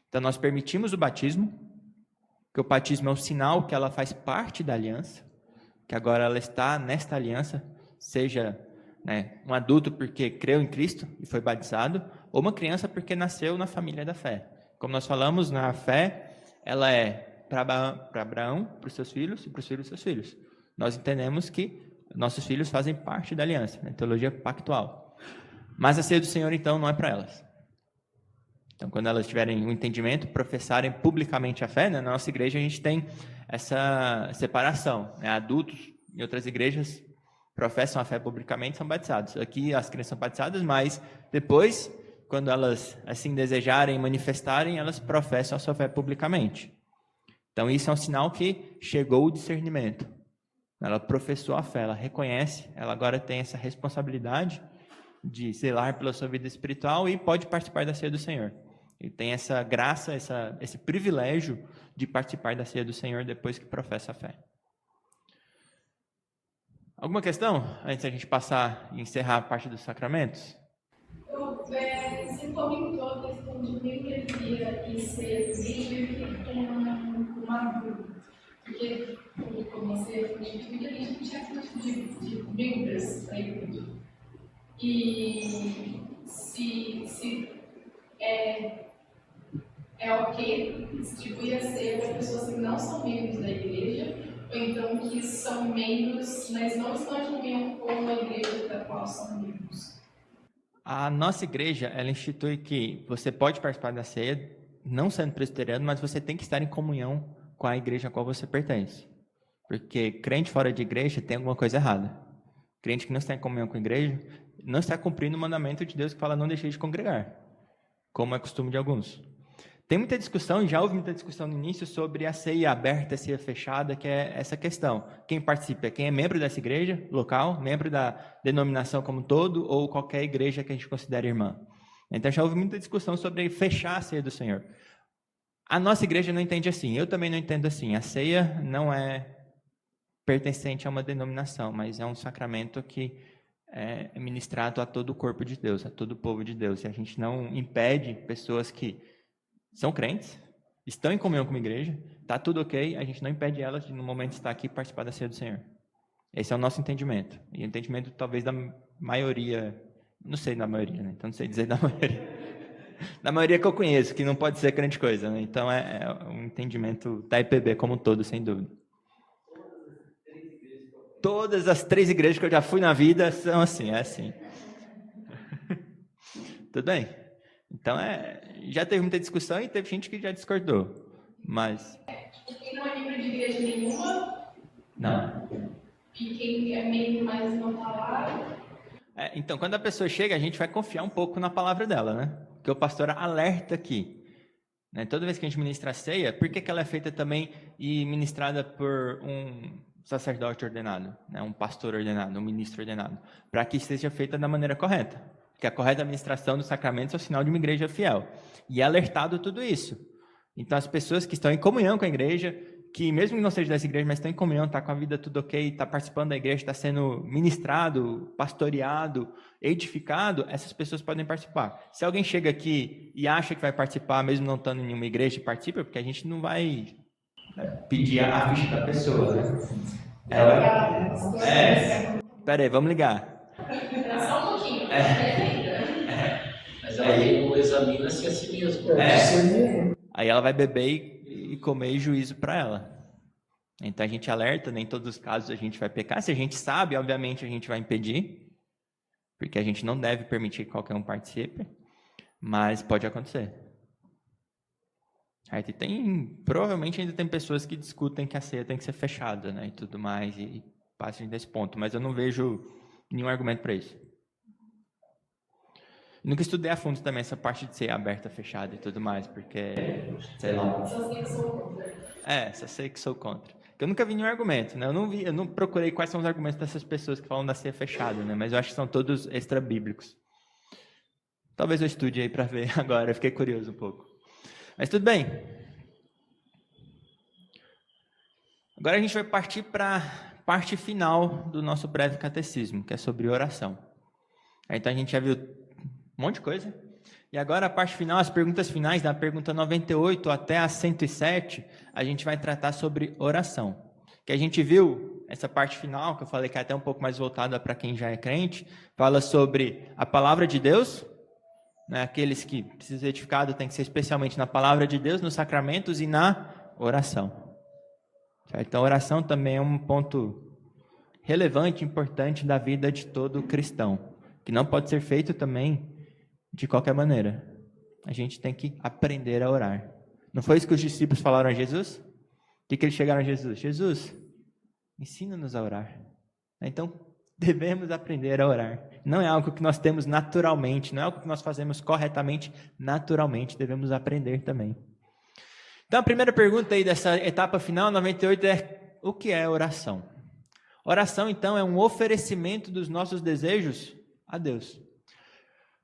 S1: Então nós permitimos o batismo, que o batismo é um sinal que ela faz parte da aliança, que agora ela está nesta aliança, seja um adulto porque creu em Cristo e foi batizado, ou uma criança porque nasceu na família da fé. Como nós falamos, a fé ela é para Abraão, para os seus filhos e para os filhos dos seus filhos. Nós entendemos que nossos filhos fazem parte da aliança, teologia pactual. Mas a ceia do Senhor, então, não é para elas. Então, quando elas tiverem um entendimento, professarem publicamente a fé, né? Na nossa igreja a gente tem essa separação, né? Adultos em outras igrejas professam a fé publicamente, são batizados. Aqui as crianças são batizadas, mas depois, quando elas assim desejarem, manifestarem, elas professam a sua fé publicamente. Então, isso é um sinal que chegou o discernimento. Ela professou a fé, ela reconhece, ela agora tem essa responsabilidade de zelar pela sua vida espiritual e pode participar da ceia do Senhor. Ele tem essa graça, esse privilégio de participar da ceia do Senhor depois que professa a fé. Alguma questão antes da gente passar e encerrar a parte dos sacramentos?
S4: Você comentou a questão de membresia e ser livre com uma dúvida. Porque, quando eu comecei a fazer muita gente tinha muito de membros para a igreja. E se é ok distribuir a ceia para pessoas que não são membros da igreja, ou então que são membros, mas não estão em comunhão com a igreja da qual são membros.
S1: A nossa igreja, ela institui que você pode participar da ceia, não sendo presbiteriano, mas você tem que estar em comunhão com a igreja a qual você pertence. Porque crente fora de igreja tem alguma coisa errada. Crente que não está em comunhão com a igreja, não está cumprindo o mandamento de Deus que fala não deixei de congregar, como é costume de alguns. Tem muita discussão, já houve muita discussão no início sobre a ceia aberta, a ceia fechada, que é essa questão. Quem participa, quem é membro dessa igreja local, membro da denominação como um todo, ou qualquer igreja que a gente considere irmã. Então já houve muita discussão sobre fechar a ceia do Senhor. A nossa igreja não entende assim, eu também não entendo assim. A ceia não é pertencente a uma denominação, mas é um sacramento que é ministrado a todo o corpo de Deus, a todo o povo de Deus. E a gente não impede pessoas que são crentes, estão em comunhão com a igreja, está tudo ok, a gente não impede elas de, no momento de estar aqui, participar da ceia do Senhor. Esse é o nosso entendimento. E o entendimento, talvez, da maioria, não sei da maioria, né? Então não sei dizer da maioria. Da maioria que eu conheço, que não pode ser grande coisa, né? Então é um entendimento da IPB como um todo, sem dúvida. Todas as 3 igrejas que eu já fui na vida são assim, é assim. Tudo bem? Então, já teve muita discussão e teve gente que já discordou, mas...
S4: Quem não é membro de igreja nenhuma...
S1: Não.
S4: E quem é membro, mas não está lá...
S1: Então, quando a pessoa chega, a gente vai confiar um pouco na palavra dela, né? Porque o pastor alerta aqui. Né? Toda vez que a gente ministra a ceia, por que ela é feita também e ministrada por um sacerdote ordenado, né? Um pastor ordenado, um ministro ordenado? Para que seja feita da maneira correta. Porque a correta administração dos sacramentos é o sinal de uma igreja fiel. E é alertado tudo isso. Então, as pessoas que estão em comunhão com a igreja, que mesmo que não seja dessa igreja, mas estão em comunhão, está com a vida tudo ok, está participando da igreja, está sendo ministrado, pastoreado, edificado, essas pessoas podem participar. Se alguém chega aqui e acha que vai participar, mesmo não estando em nenhuma igreja, participa, porque a gente não vai pedir a ficha da pessoa, né? Peraí, vamos ligar.
S4: Só um pouquinho.
S3: Mas ela não examina-se a si mesma.
S1: Aí ela vai beber e comer juízo para ela. Então a gente alerta, nem em todos os casos a gente vai pecar. Se a gente sabe, obviamente a gente vai impedir, porque a gente não deve permitir que qualquer um participe, mas pode acontecer. Aí provavelmente ainda tem pessoas que discutem que a ceia tem que ser fechada, né, e tudo mais, e passam desse ponto, mas eu não vejo nenhum argumento para isso. Nunca estudei a fundo também essa parte de ser aberta, fechada e tudo mais, porque, sei lá.
S4: Só sei que sou contra.
S1: Só sei que sou contra. Eu nunca vi nenhum argumento, né? Eu não procurei quais são os argumentos dessas pessoas que falam da ceia fechada, né? Mas eu acho que são todos extra-bíblicos. Talvez eu estude aí para ver agora, eu fiquei curioso um pouco. Mas tudo bem. Agora a gente vai partir para a parte final do nosso breve catecismo, que é sobre oração. Então a gente já viu um monte de coisa. E agora a parte final, as perguntas finais, da pergunta 98 até a 107, a gente vai tratar sobre oração. Que a gente viu, essa parte final, que eu falei que é até um pouco mais voltada para quem já é crente, fala sobre a palavra de Deus, né? Aqueles que precisam ser edificados tem que ser especialmente na palavra de Deus, nos sacramentos e na oração. Certo? Então a oração também é um ponto relevante, importante da vida de todo cristão, que não pode ser feito também de qualquer maneira. a gente tem que aprender a orar. Não foi isso que os discípulos falaram a Jesus? O que eles chegaram a Jesus? Jesus, ensina-nos a orar. Então, devemos aprender a orar. Não é algo que nós temos naturalmente, não é algo que nós fazemos corretamente, naturalmente, devemos aprender também. Então, a primeira pergunta aí dessa etapa final, 98, é: o que é oração? Oração, então, é um oferecimento dos nossos desejos a Deus,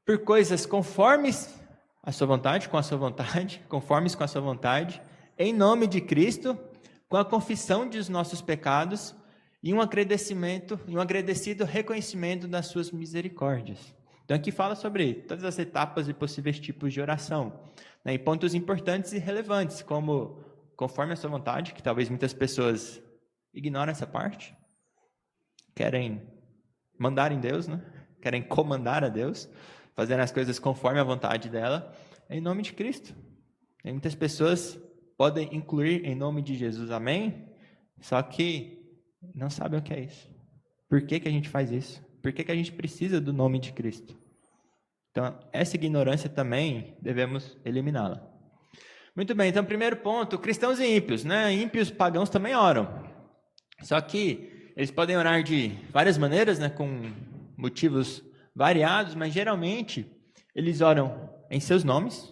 S1: por coisas conformes a sua vontade, com a sua vontade, conformes com a sua vontade, em nome de Cristo, com a confissão dos nossos pecados e um agradecido reconhecimento das suas misericórdias. Então aqui fala sobre todas as etapas e possíveis tipos de oração, né, e pontos importantes e relevantes, como conforme a sua vontade, que talvez muitas pessoas ignoram essa parte, querem mandar em Deus, né? Querem comandar a Deus, fazendo as coisas conforme a vontade dela, em nome de Cristo. E muitas pessoas podem incluir em nome de Jesus, amém? Só que não sabem o que é isso. Por que a gente faz isso? Por que a gente precisa do nome de Cristo? Então, essa ignorância também devemos eliminá-la. Muito bem, então, primeiro ponto, cristãos e ímpios, né? Ímpios pagãos também oram. Só que eles podem orar de várias maneiras, né? Com motivos variados, mas geralmente eles oram em seus nomes.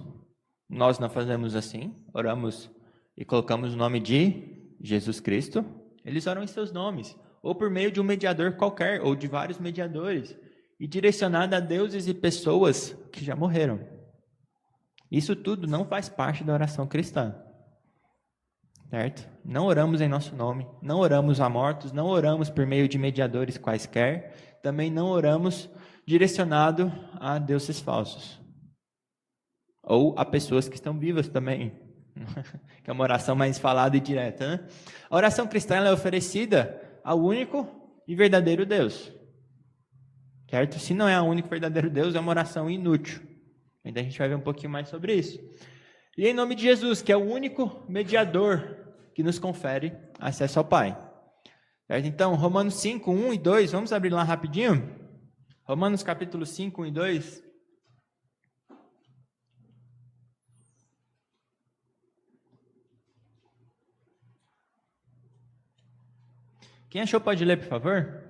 S1: Nós não fazemos assim, oramos e colocamos o nome de Jesus Cristo. Eles oram em seus nomes, ou por meio de um mediador qualquer, ou de vários mediadores, e direcionado a deuses e pessoas que já morreram. Isso tudo não faz parte da oração cristã, certo? Não oramos em nosso nome, não oramos a mortos, não oramos por meio de mediadores quaisquer, também não oramos direcionado a deuses falsos, ou a pessoas que estão vivas também, que é uma oração mais falada e direta, né? A oração cristã ela é oferecida ao único e verdadeiro Deus, certo? Se não é ao único e verdadeiro Deus, é uma oração inútil. Então a gente vai ver um pouquinho mais sobre isso. E em nome de Jesus, que é o único mediador que nos confere acesso ao Pai, certo? Então, Romanos 5, 1 e 2, vamos abrir lá rapidinho? Romanos capítulo 5, 1 e 2. Quem achou pode ler, por favor?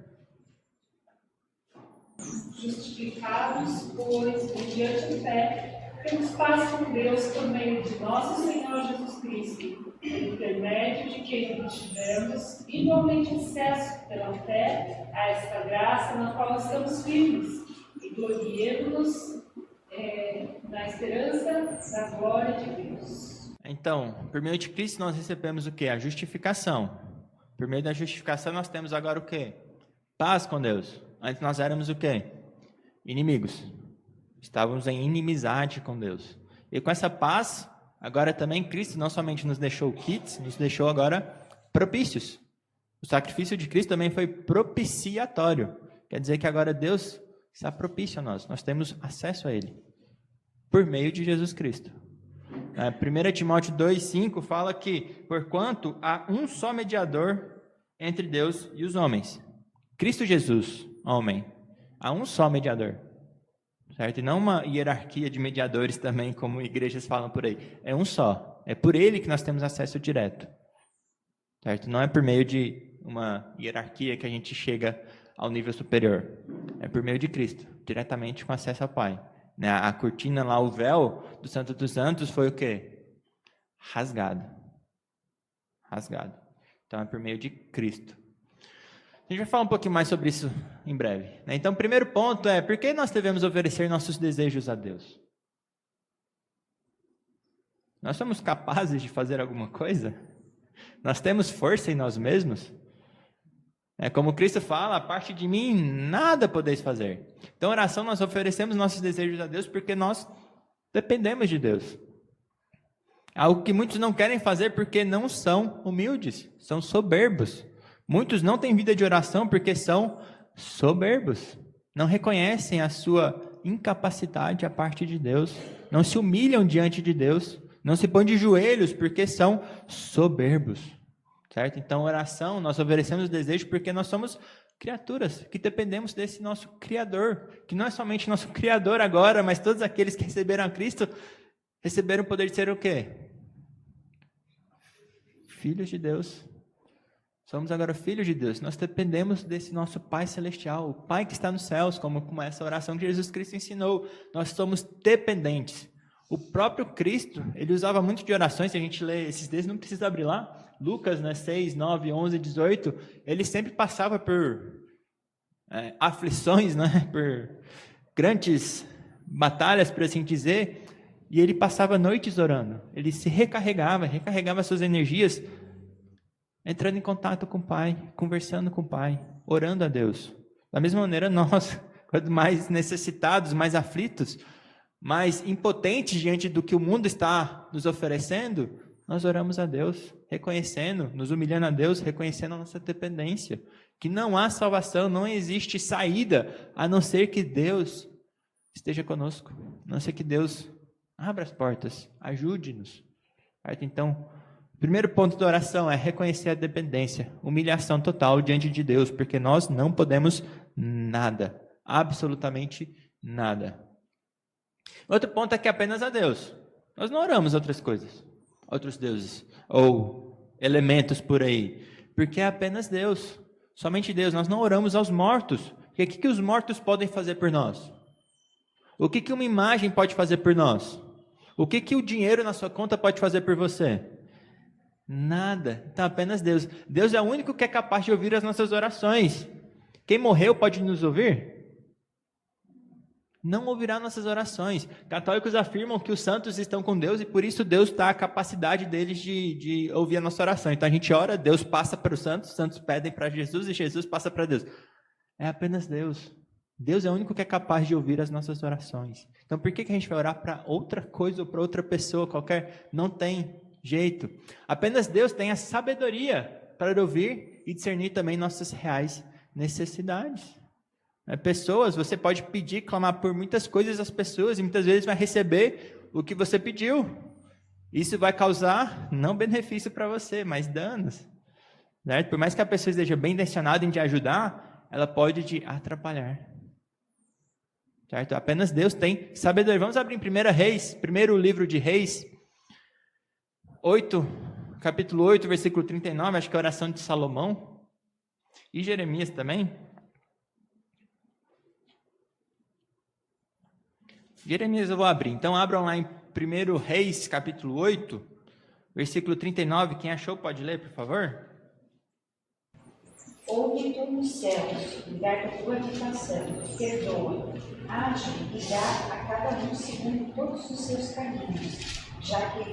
S4: Justificados, pois, mediante a fé, temos paz com Deus por meio de nosso Senhor Jesus Cristo, por intermédio de quem obtivemos igualmente acesso pela fé a esta graça na qual estamos firmes e gloriemos-nos na esperança da glória de Deus.
S1: Então, por meio de Cristo nós recebemos o quê? A justificação. Por meio da justificação nós temos agora o quê? Paz com Deus. Antes nós éramos o quê? Inimigos. Estávamos em inimizade com Deus. E com essa paz, agora também Cristo não somente nos deixou quites, nos deixou agora propícios. O sacrifício de Cristo também foi propiciatório. Quer dizer que agora Deus está propício a nós. Nós temos acesso a Ele. Por meio de Jesus Cristo. 1 Timóteo 2,5 fala que, porquanto há um só mediador entre Deus e os homens, Cristo Jesus, homem. Há um só mediador, certo? E não uma hierarquia de mediadores também, como igrejas falam por aí. É um só. É por ele que nós temos acesso direto, certo? Não é por meio de uma hierarquia que a gente chega ao nível superior. É por meio de Cristo, diretamente com acesso ao Pai. A cortina lá, o véu do Santo dos Santos foi o quê? Rasgado. Rasgado. Então é por meio de Cristo. A gente vai falar um pouquinho mais sobre isso em breve. Então, o primeiro ponto é, por que nós devemos oferecer nossos desejos a Deus? Nós somos capazes de fazer alguma coisa? Nós temos força em nós mesmos? Como Cristo fala, a parte de mim, nada podeis fazer. Então, oração, nós oferecemos nossos desejos a Deus porque nós dependemos de Deus. Algo que muitos não querem fazer porque não são humildes, são soberbos. Muitos não têm vida de oração porque são soberbos. Não reconhecem a sua incapacidade à parte de Deus. Não se humilham diante de Deus. Não se põem de joelhos porque são soberbos. Certo? Então, oração, nós oferecemos desejo porque nós somos criaturas que dependemos desse nosso Criador, que não é somente nosso Criador agora, mas todos aqueles que receberam a Cristo receberam o poder de ser o quê? Filhos de Deus. Somos agora filhos de Deus. Nós dependemos desse nosso Pai Celestial, o Pai que está nos céus, como essa oração que Jesus Cristo ensinou. Nós somos dependentes. O próprio Cristo, ele usava muito de orações, se a gente lê esses textos, não precisa abrir lá. Lucas, 6, 9, 11, 18, ele sempre passava por aflições, por grandes batalhas, por assim dizer, e ele passava noites orando. Ele se recarregava suas energias, entrando em contato com o Pai, conversando com o Pai, orando a Deus. Da mesma maneira, nós, quanto mais necessitados, mais aflitos, mais impotentes diante do que o mundo está nos oferecendo, nós oramos a Deus, reconhecendo, nos humilhando a Deus, reconhecendo a nossa dependência, que não há salvação, não existe saída, a não ser que Deus esteja conosco, a não ser que Deus abra as portas, ajude-nos. Então, o primeiro ponto da oração é reconhecer a dependência, humilhação total diante de Deus, porque nós não podemos nada, absolutamente nada. Outro ponto é que é apenas a Deus. Nós não oramos outras coisas, outros deuses, ou elementos por aí, porque é apenas Deus, somente Deus. Nós não oramos aos mortos, porque o que os mortos podem fazer por nós? O que uma imagem pode fazer por nós? O que o dinheiro na sua conta pode fazer por você? Nada. Então apenas Deus. Deus é o único que é capaz de ouvir as nossas orações. Quem morreu pode nos ouvir? Não ouvirá nossas orações. Católicos afirmam que os santos estão com Deus e por isso Deus dá a capacidade deles de ouvir a nossa oração. Então a gente ora, Deus passa para os santos pedem para Jesus e Jesus passa para Deus. É apenas Deus. Deus é o único que é capaz de ouvir as nossas orações. Então por que a gente vai orar para outra coisa ou para outra pessoa qualquer? Não tem jeito. Apenas Deus tem a sabedoria para ouvir e discernir também nossas reais necessidades. Pessoas, você pode pedir, clamar por muitas coisas às pessoas e muitas vezes vai receber o que você pediu. Isso vai causar não benefício para você, mas danos. Certo? Por mais que a pessoa esteja bem intencionada em te ajudar, ela pode te atrapalhar. Certo? Apenas Deus tem sabedoria. Vamos abrir em 1 Reis, primeiro livro de Reis, capítulo 8, versículo 39, acho que é a oração de Salomão. E Jeremias também. Jeremias eu vou abrir. Então abram lá em 1 Reis, capítulo 8, versículo 39. Quem achou pode ler, por favor?
S2: Ouve tu nos céus, lugar da tua habitação, perdoa, age e dá a cada um segundo todos os seus caminhos, já que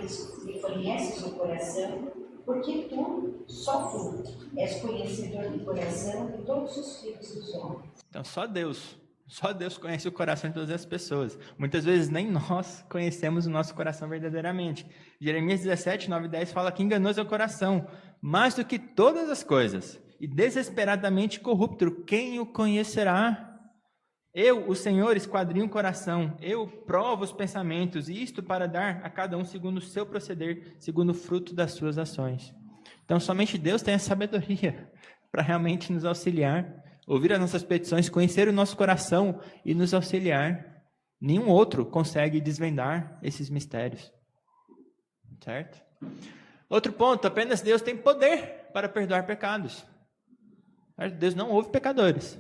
S2: lhe conheces o coração, porque tu, só tu, és conhecedor do coração de todos os filhos dos homens.
S1: Então só Deus conhece o coração de todas as pessoas. Muitas vezes nem nós conhecemos o nosso coração verdadeiramente. Jeremias 17, 9 e 10 fala que enganoso é o coração, mais do que todas as coisas, e desesperadamente corrupto, quem o conhecerá? Eu, o Senhor, esquadrinho o coração, eu provo os pensamentos, e isto para dar a cada um segundo o seu proceder, segundo o fruto das suas ações. Então somente Deus tem a sabedoria para realmente nos auxiliar, ouvir as nossas petições, conhecer o nosso coração e nos auxiliar. Nenhum outro consegue desvendar esses mistérios. Certo? Outro ponto, apenas Deus tem poder para perdoar pecados. Certo? Deus não ouve pecadores.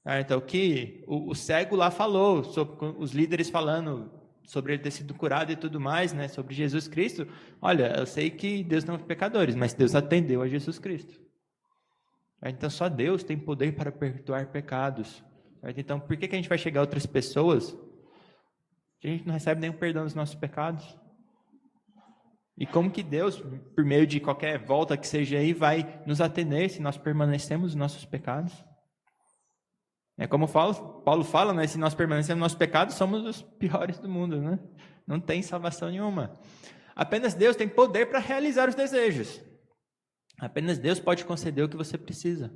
S1: Certo? Então, o que o cego lá falou, sobre os líderes falando sobre ele ter sido curado e tudo mais, né, sobre Jesus Cristo, olha, eu sei que Deus não ouve pecadores, mas Deus atendeu a Jesus Cristo. Então, só Deus tem poder para perdoar pecados. Então, por que a gente vai chegar a outras pessoas que a gente não recebe nenhum perdão dos nossos pecados? E como que Deus, por meio de qualquer volta que seja aí, vai nos atender se nós permanecemos nos nossos pecados? É como Paulo fala, né? Se nós permanecemos nos nossos pecados, somos os piores do mundo, né? Não tem salvação nenhuma. Apenas Deus tem poder para realizar os desejos. Apenas Deus pode conceder o que você precisa.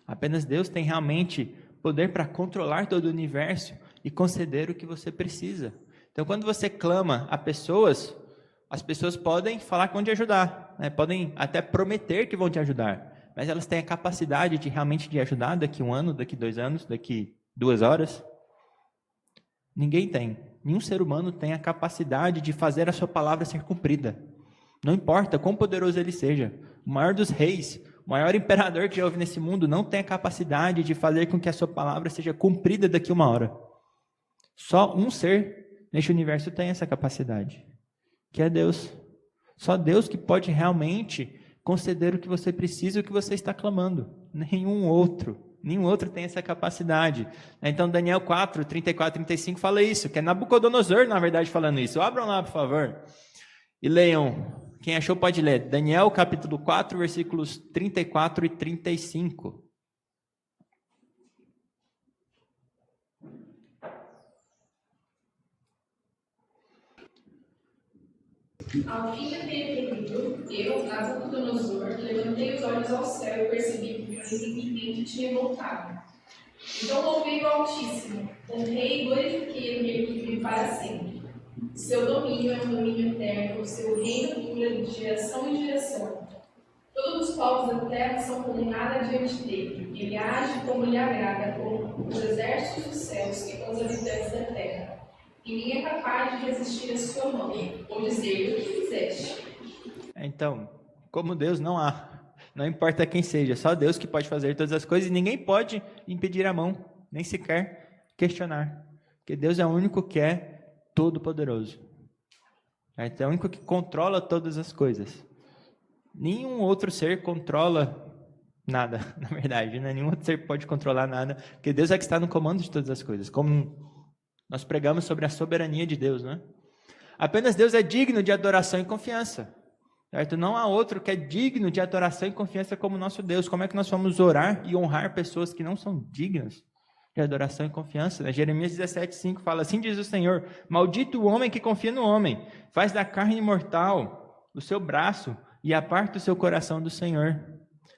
S1: Apenas Deus tem realmente poder para controlar todo o universo e conceder o que você precisa. Então, quando você clama a pessoas, as pessoas podem falar que vão te ajudar, né? Podem até prometer que vão te ajudar, mas elas têm a capacidade de realmente te ajudar daqui 1 ano, daqui 2 anos, daqui 2 horas? Ninguém tem. Nenhum ser humano tem a capacidade de fazer a sua palavra ser cumprida. Não importa quão poderoso ele seja. O maior dos reis, o maior imperador que já houve nesse mundo, não tem a capacidade de fazer com que a sua palavra seja cumprida daqui a 1 hora. Só um ser neste universo tem essa capacidade, que é Deus. Só Deus que pode realmente conceder o que você precisa e o que você está clamando. Nenhum outro tem essa capacidade. Então, Daniel 4, 34, 35 fala isso, que é Nabucodonosor, na verdade, falando isso. Abram lá, por favor, e leiam. Quem achou pode ler. Daniel, capítulo 4, versículos 34 e 35.
S4: Ao fim daquele período, eu, Nabucodonosor, levantei os olhos ao céu e percebi que meu entendimento tinha voltado. Então louvei o Altíssimo, honrei e glorifiquei aquele que vive para sempre. Seu domínio é um domínio eterno, o seu reino dura de geração em geração. Todos os povos da terra são como nada diante dele. Ele age como lhe agrada, com os exércitos dos céus e com os habitantes da terra. Ninguém é capaz de resistir à sua mão, ou dizer o que fizeste.
S1: Então, como Deus não há. Não importa quem seja, só Deus que pode fazer todas as coisas e ninguém pode impedir a mão, nem sequer questionar. Porque Deus é o único que é todo-poderoso. É o único que controla todas as coisas. Nenhum outro ser controla nada, na verdade. Né? Nenhum outro ser pode controlar nada, porque Deus é que está no comando de todas as coisas. Como nós pregamos sobre a soberania de Deus, né? Apenas Deus é digno de adoração e confiança. Certo? Não há outro que é digno de adoração e confiança como nosso Deus. Como é que nós vamos orar e honrar pessoas que não são dignas de adoração e confiança? Né? Jeremias 17:5 fala, assim diz o Senhor, maldito o homem que confia no homem, faz da carne mortal o seu braço e aparta o seu coração do Senhor.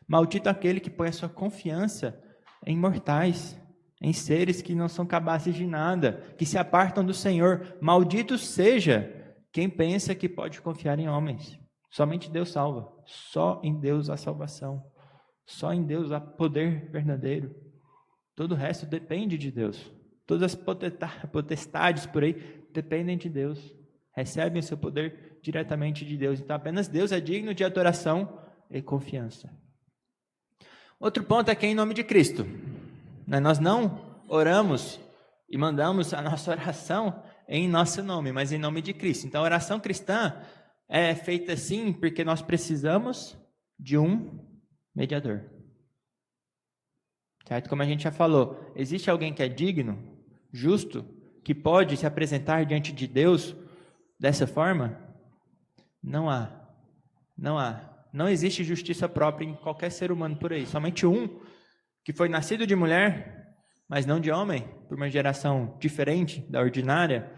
S1: Maldito aquele que põe a sua confiança em mortais, em seres que não são capazes de nada, que se apartam do Senhor. Maldito seja quem pensa que pode confiar em homens. Somente Deus salva. Só em Deus há salvação. Só em Deus há poder verdadeiro. Todo o resto depende de Deus. Todas as potestades por aí dependem de Deus. Recebem o seu poder diretamente de Deus. Então apenas Deus é digno de adoração e confiança. Outro ponto é que é em nome de Cristo. Nós não oramos e mandamos a nossa oração em nosso nome, mas em nome de Cristo. Então a oração cristã é feita assim porque nós precisamos de um mediador. Certo? Como a gente já falou, existe alguém que é digno, justo, que pode se apresentar diante de Deus dessa forma? Não há. Não há. Não existe justiça própria em qualquer ser humano por aí. Somente um que foi nascido de mulher, mas não de homem, por uma geração diferente da ordinária,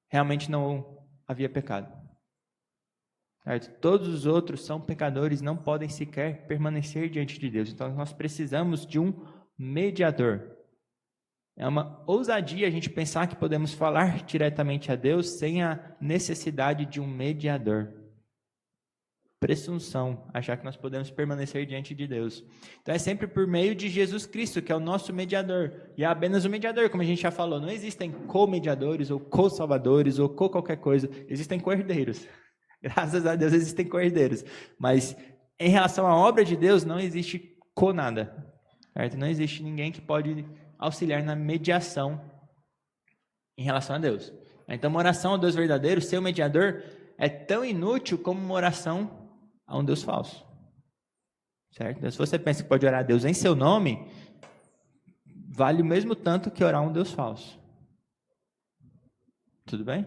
S1: realmente não havia pecado. Certo? Todos os outros são pecadores, não podem sequer permanecer diante de Deus. Então nós precisamos de um mediador. É uma ousadia a gente pensar que podemos falar diretamente a Deus sem a necessidade de um mediador. Presunção, achar que nós podemos permanecer diante de Deus. Então é sempre por meio de Jesus Cristo, que é o nosso mediador. E é apenas o mediador, como a gente já falou. Não existem co-mediadores, ou co-salvadores, ou qualquer coisa. Existem cordeiros. Graças a Deus existem cordeiros. Mas em relação à obra de Deus, não existe co-nada. Certo? Não existe ninguém que pode auxiliar na mediação em relação a Deus. Então uma oração ao Deus verdadeiro, ser o mediador, é tão inútil como uma oração a um Deus falso. Certo? Então, se você pensa que pode orar a Deus em seu nome, vale o mesmo tanto que orar a um Deus falso. Tudo bem?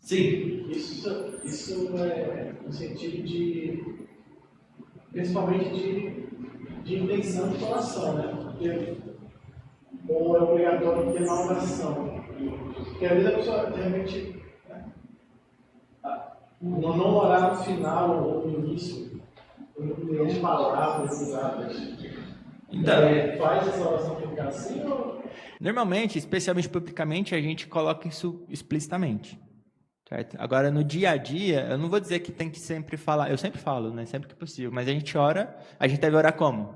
S3: Sim.
S5: Isso é no sentido principalmente de intenção de coração, né? Porque ou é obrigatório ter uma oração. Porque às vezes a pessoa realmente não orar no final ou no início, com as palavras usadas.
S1: Então,
S5: faz essa oração ficar assim ou...
S1: Normalmente, especialmente publicamente, a gente coloca isso explicitamente. Certo? Agora, no dia a dia, eu não vou dizer que tem que sempre falar, eu sempre falo, né? Sempre que possível, mas a gente ora, a gente deve orar como?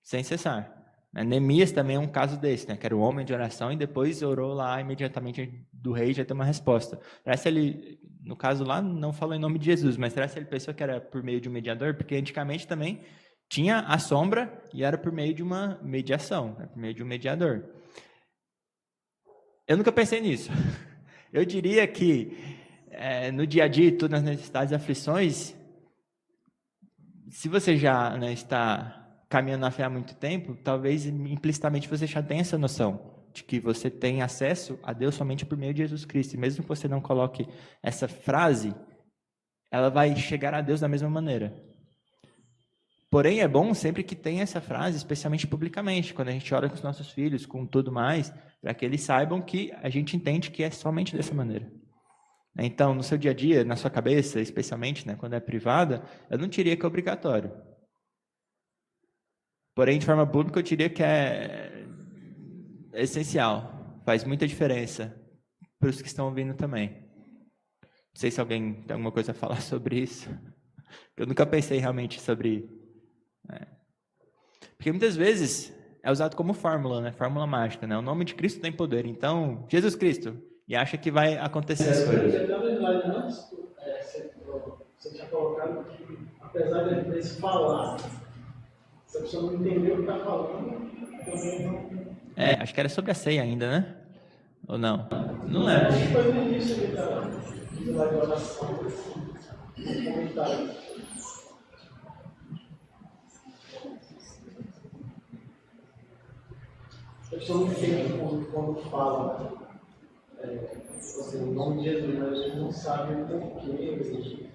S1: Sem cessar. Neemias também é um caso desse, né? Que era um homem de oração e depois orou lá imediatamente do rei e já tem uma resposta. Será que ele, no caso lá, não falou em nome de Jesus, mas será que ele pensou que era por meio de um mediador? Porque antigamente também tinha a sombra e era por meio de uma mediação, né? Por meio de um mediador. Eu nunca pensei nisso. Eu diria que no dia a dia, tudo nas necessidades e aflições, se você já, né, está caminhando na fé há muito tempo, talvez implicitamente você já tenha essa noção de que você tem acesso a Deus somente por meio de Jesus Cristo. E mesmo que você não coloque essa frase, ela vai chegar a Deus da mesma maneira. Porém, é bom sempre que tenha essa frase, especialmente publicamente, quando a gente ora com os nossos filhos, com tudo mais, para que eles saibam que a gente entende que é somente dessa maneira. Então, no seu dia a dia, na sua cabeça, especialmente, né, quando é privada, eu não diria que é obrigatório. Porém, de forma pública, eu diria que é essencial. Faz muita diferença para os que estão ouvindo também. Não sei se alguém tem alguma coisa a falar sobre isso. Eu nunca pensei realmente sobre... Porque muitas vezes é usado como fórmula, né? Fórmula mágica, né? O nome de Cristo tem poder. Então, Jesus Cristo. E acha que vai acontecer as coisas.
S5: Na verdade, antes, você tinha colocado que, apesar de eles falar, se a pessoa não entendeu o que está falando, também não...
S1: Acho que era sobre a ceia ainda, né? Ou não? Não lembro.
S5: Acho que foi no início ali da oração, no comentário. A pessoa não entende quando fala assim, o nome de Jesus, mas a gente não sabe o porquê,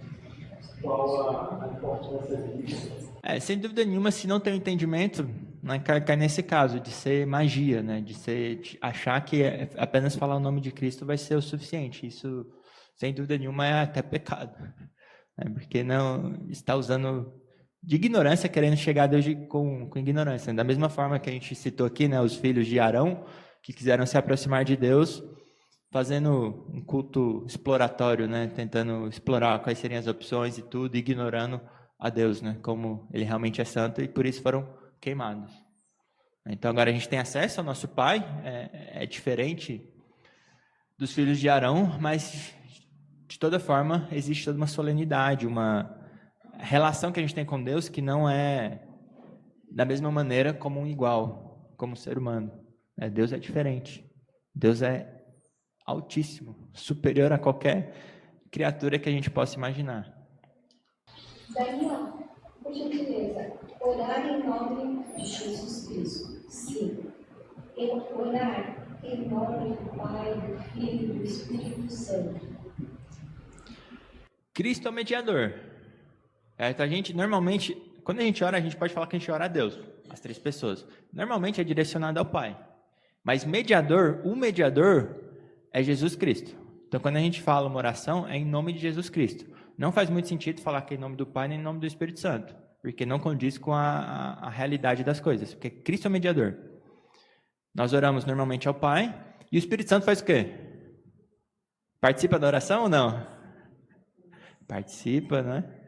S5: qual a importância disso.
S1: Sem dúvida nenhuma, se não tem um entendimento, né, cai nesse caso de ser magia, né, de achar que apenas falar o nome de Cristo vai ser o suficiente. Isso, sem dúvida nenhuma, é até pecado, né, porque não está usando de ignorância, querendo chegar a Deus com ignorância. Da mesma forma que a gente citou aqui, né, os filhos de Arão, que quiseram se aproximar de Deus, fazendo um culto exploratório, né, tentando explorar quais seriam as opções e tudo, ignorando a Deus, né, como Ele realmente é santo, e por isso foram queimados. Então agora a gente tem acesso ao nosso Pai, é diferente dos filhos de Arão, mas de toda forma existe toda uma solenidade, uma relação que a gente tem com Deus que não é da mesma maneira como um igual, como um ser humano. Deus é diferente. Deus é altíssimo, superior a qualquer criatura que a gente possa imaginar.
S2: Daniel, por gentileza, orar em nome de Jesus Cristo. Sim. Orar em nome do Pai, do Filho e do Espírito Santo.
S1: Cristo é o mediador. Então a gente, normalmente, quando a gente ora, a gente pode falar que a gente ora a Deus, as três pessoas. Normalmente é direcionado ao Pai. Mas o mediador é Jesus Cristo. Então quando a gente fala uma oração, é em nome de Jesus Cristo. Não faz muito sentido falar que é em nome do Pai nem em nome do Espírito Santo, porque não condiz com a realidade das coisas, porque Cristo é o mediador. Nós oramos normalmente ao Pai, e o Espírito Santo faz o quê? Participa da oração ou não? Participa, né?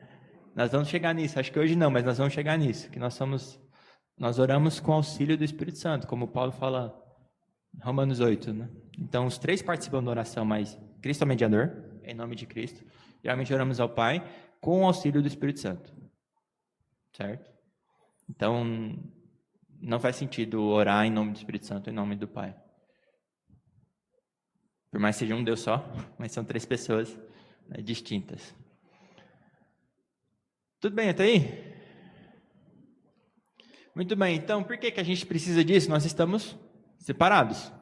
S1: Nós vamos chegar nisso, acho que hoje não, mas nós vamos chegar nisso, que nós oramos com auxílio do Espírito Santo, como Paulo fala em Romanos 8, né? Então os três participam da oração, mas Cristo é o mediador, em nome de Cristo. Geralmente oramos ao Pai com o auxílio do Espírito Santo. Certo? Então, não faz sentido orar em nome do Espírito Santo, em nome do Pai. Por mais que seja um Deus só, mas são três pessoas, né, distintas. Tudo bem até aí? Muito bem, então por que a gente precisa disso? Nós estamos separados.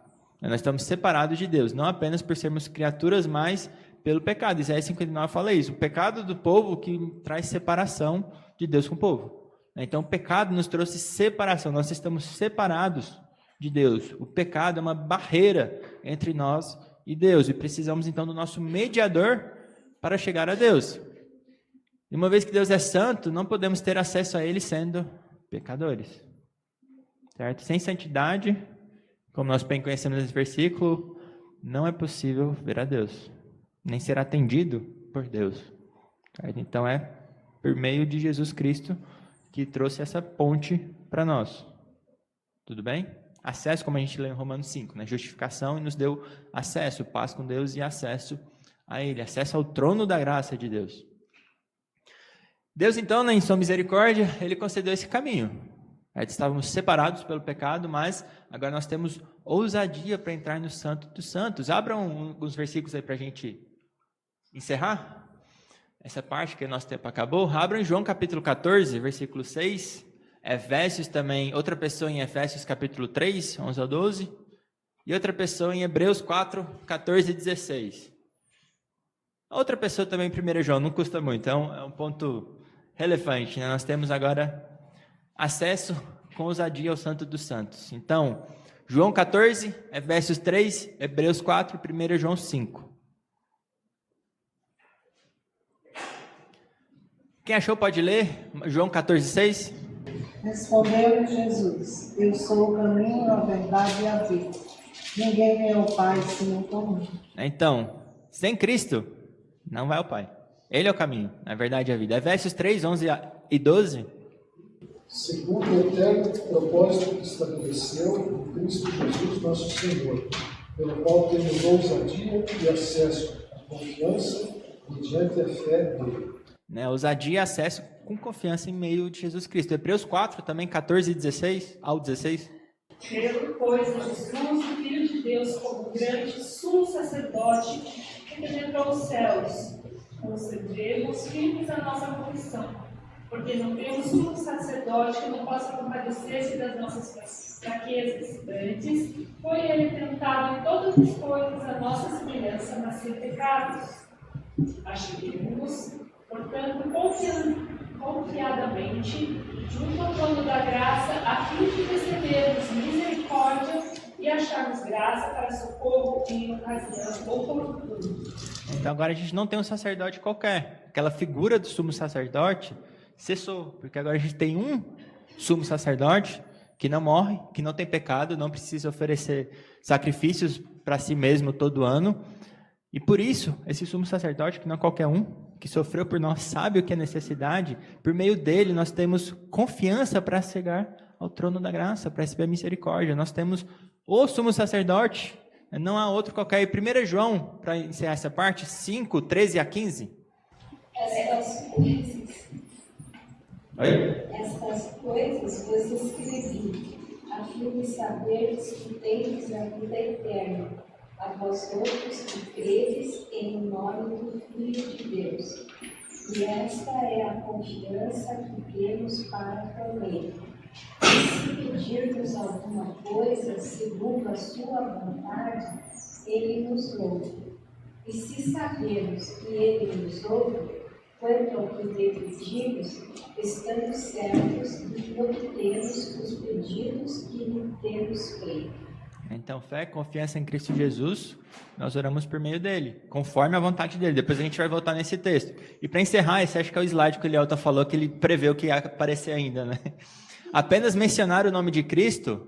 S1: Nós estamos separados de Deus, não apenas por sermos criaturas, mas pelo pecado. Isaías 59 fala isso. O pecado do povo que traz separação de Deus com o povo. Então, o pecado nos trouxe separação. Nós estamos separados de Deus. O pecado é uma barreira entre nós e Deus. E precisamos, então, do nosso mediador para chegar a Deus. E uma vez que Deus é santo, não podemos ter acesso a Ele sendo pecadores. Certo? Sem santidade, como nós bem conhecemos nesse versículo, não é possível ver a Deus, nem ser atendido por Deus. Certo? Então é por meio de Jesus Cristo que trouxe essa ponte para nós. Tudo bem? Acesso, como a gente lê em Romanos 5, né? Justificação, e nos deu acesso, paz com Deus e acesso a Ele, acesso ao trono da graça de Deus. Deus, então, em sua misericórdia, Ele concedeu esse caminho. Estávamos separados pelo pecado, mas agora nós temos ousadia para entrar no Santo dos Santos. Abram alguns versículos aí para a gente encerrar essa parte, que o nosso tempo acabou. Abram João capítulo 14, versículo 6. Efésios também, outra pessoa em Efésios capítulo 3, 11 ao 12, e outra pessoa em Hebreus 4, 14 e 16. Outra pessoa também em 1 João, não custa muito, então é um ponto relevante, né? Nós temos agora acesso com ousadia ao Santo dos Santos. Então, João 14, Efésios 3, Hebreus 4 e 1 João 5. Quem achou pode ler, João 14, 6.
S6: Respondeu Jesus: Eu sou o caminho, a verdade e a vida. Ninguém vem ao Pai senão por mim.
S1: Então, sem Cristo, não vai ao Pai. Ele é o caminho, a verdade e a vida. Efésios 3, 11 e 12.
S7: Segundo o eterno propósito que estabeleceu em Cristo Jesus, nosso Senhor, pelo qual temos ousadia e acesso à confiança mediante a fé dele.
S1: Ousadia e acesso com confiança em meio de Jesus Cristo. Hebreus 4, também 14 e 16, ao 16.
S4: Pelo, pois, Jesus, o Filho de Deus, como grande sumo sacerdote que penetrou os céus, concedemos firmes a nossa confissão, porque não temos sumo sacerdote que não possa compadecer-se das nossas fraquezas. Antes, foi ele tentado em todas as coisas a nossa semelhança, mas sem pecados. Acheguemos, portanto, confiadamente, junto ao trono da graça, a fim de recebermos misericórdia e acharmos graça para socorro em ocasião oportuna.
S1: Então agora a gente não tem um sacerdote qualquer. Aquela figura do sumo sacerdote cessou, porque agora a gente tem um sumo sacerdote que não morre, que não tem pecado, não precisa oferecer sacrifícios para si mesmo todo ano. E por isso, esse sumo sacerdote, que não é qualquer um, que sofreu por nós, sabe o que é necessidade, por meio dele nós temos confiança para chegar ao trono da graça, para receber a misericórdia. Nós temos o sumo sacerdote, não há outro qualquer. 1 João, para encerrar essa parte, 5, 13 a 15.
S2: Estas coisas vos escrevi, a fim de saberes que tendes a vida eterna, a vós outros que credes em nome do Filho de Deus. E esta é a confiança que temos para com Ele. E se pedirmos alguma coisa segundo a sua vontade, Ele nos ouve. E se sabemos que Ele nos ouve, quanto ao que lhe pedimos, estamos certos de que obtemos os pedidos que lhe temos feito.
S1: Então, fé, confiança em Cristo Jesus, nós oramos por meio dele, conforme a vontade dele. Depois a gente vai voltar nesse texto. E para encerrar, esse acho que é o slide que o Elielton falou, que ele preveu que ia aparecer ainda, né? Apenas mencionar o nome de Cristo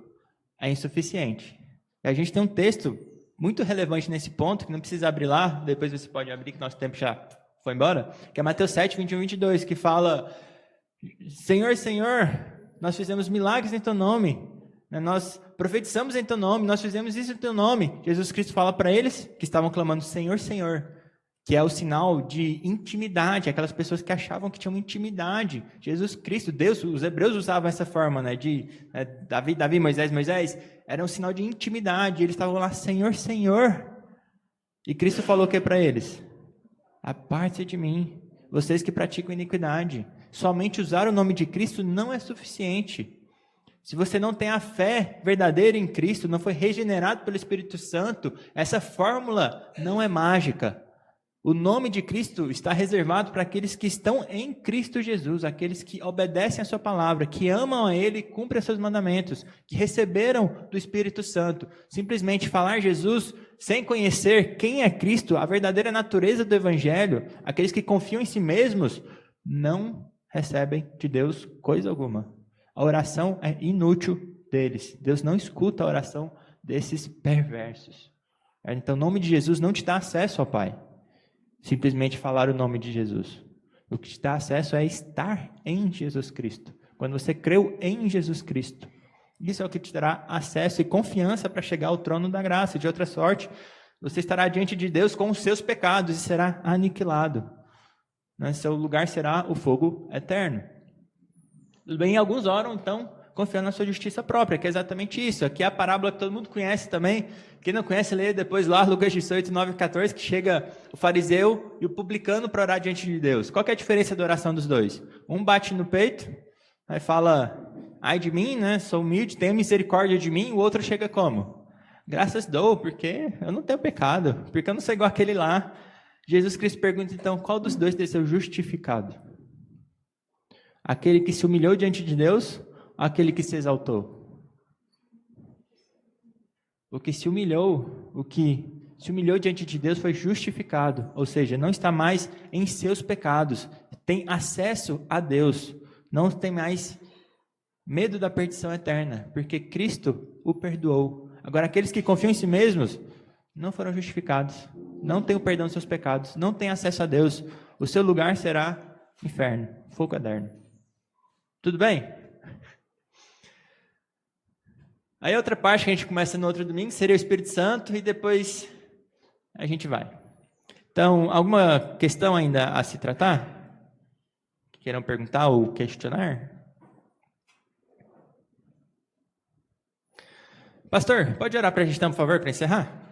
S1: é insuficiente. E a gente tem um texto muito relevante nesse ponto, que não precisa abrir lá, depois você pode abrir, que nosso tempo já foi embora, que é Mateus 7, 21 e 22, que fala: Senhor, Senhor, nós fizemos milagres em teu nome, nós profetizamos em teu nome, nós fizemos isso em teu nome. Jesus Cristo fala para eles que estavam clamando Senhor, Senhor, que é o sinal de intimidade, aquelas pessoas que achavam que tinham intimidade. Jesus Cristo, Deus, os hebreus usavam essa forma, né, Davi, Moisés, era um sinal de intimidade. Eles estavam lá, Senhor, Senhor. E Cristo falou o que para eles? Aparte-se de mim, vocês que praticam iniquidade. Somente usar o nome de Cristo não é suficiente. Se você não tem a fé verdadeira em Cristo, não foi regenerado pelo Espírito Santo, essa fórmula não é mágica. O nome de Cristo está reservado para aqueles que estão em Cristo Jesus, aqueles que obedecem a sua palavra, que amam a Ele e cumprem os seus mandamentos, que receberam do Espírito Santo. Simplesmente falar Jesus sem conhecer quem é Cristo, a verdadeira natureza do Evangelho, aqueles que confiam em si mesmos, não recebem de Deus coisa alguma. A oração é inútil deles. Deus não escuta a oração desses perversos. Então, o nome de Jesus não te dá acesso ao Pai. Simplesmente falar o nome de Jesus. O que te dá acesso é estar em Jesus Cristo. Quando você creu em Jesus Cristo, Isso é o que te dará acesso e confiança para chegar ao trono da graça. De outra sorte, você estará diante de Deus com os seus pecados e será aniquilado. Seu lugar será o fogo eterno. Tudo bem, alguns oram, então, confiando na sua justiça própria, que é exatamente isso. Aqui é a parábola que todo mundo conhece também. Quem não conhece, lê depois lá, Lucas 18, 9 e 14, que chega o fariseu e o publicano para orar diante de Deus. Qual que é a diferença da oração dos dois? Um bate no peito, aí fala, ai de mim, né? Sou humilde, tenha misericórdia de mim. O outro chega como? Graças dou, porque eu não tenho pecado, porque eu não sou igual aquele lá. Jesus Cristo pergunta, então, qual dos dois deve ser justificado? Aquele que se humilhou diante de Deus ou aquele que se exaltou? O que se humilhou diante de Deus foi justificado, ou seja, não está mais em seus pecados, tem acesso a Deus, não tem mais medo da perdição eterna, porque Cristo o perdoou. Agora, aqueles que confiam em si mesmos não foram justificados, não têm o perdão dos seus pecados, não têm acesso a Deus. O seu lugar será inferno, fogo eterno. Tudo bem? Aí outra parte que a gente começa no outro domingo seria o Espírito Santo e depois a gente vai. Então, alguma questão ainda a se tratar? Que queiram perguntar ou questionar? Pastor, pode orar para a gente, então, por favor, para encerrar?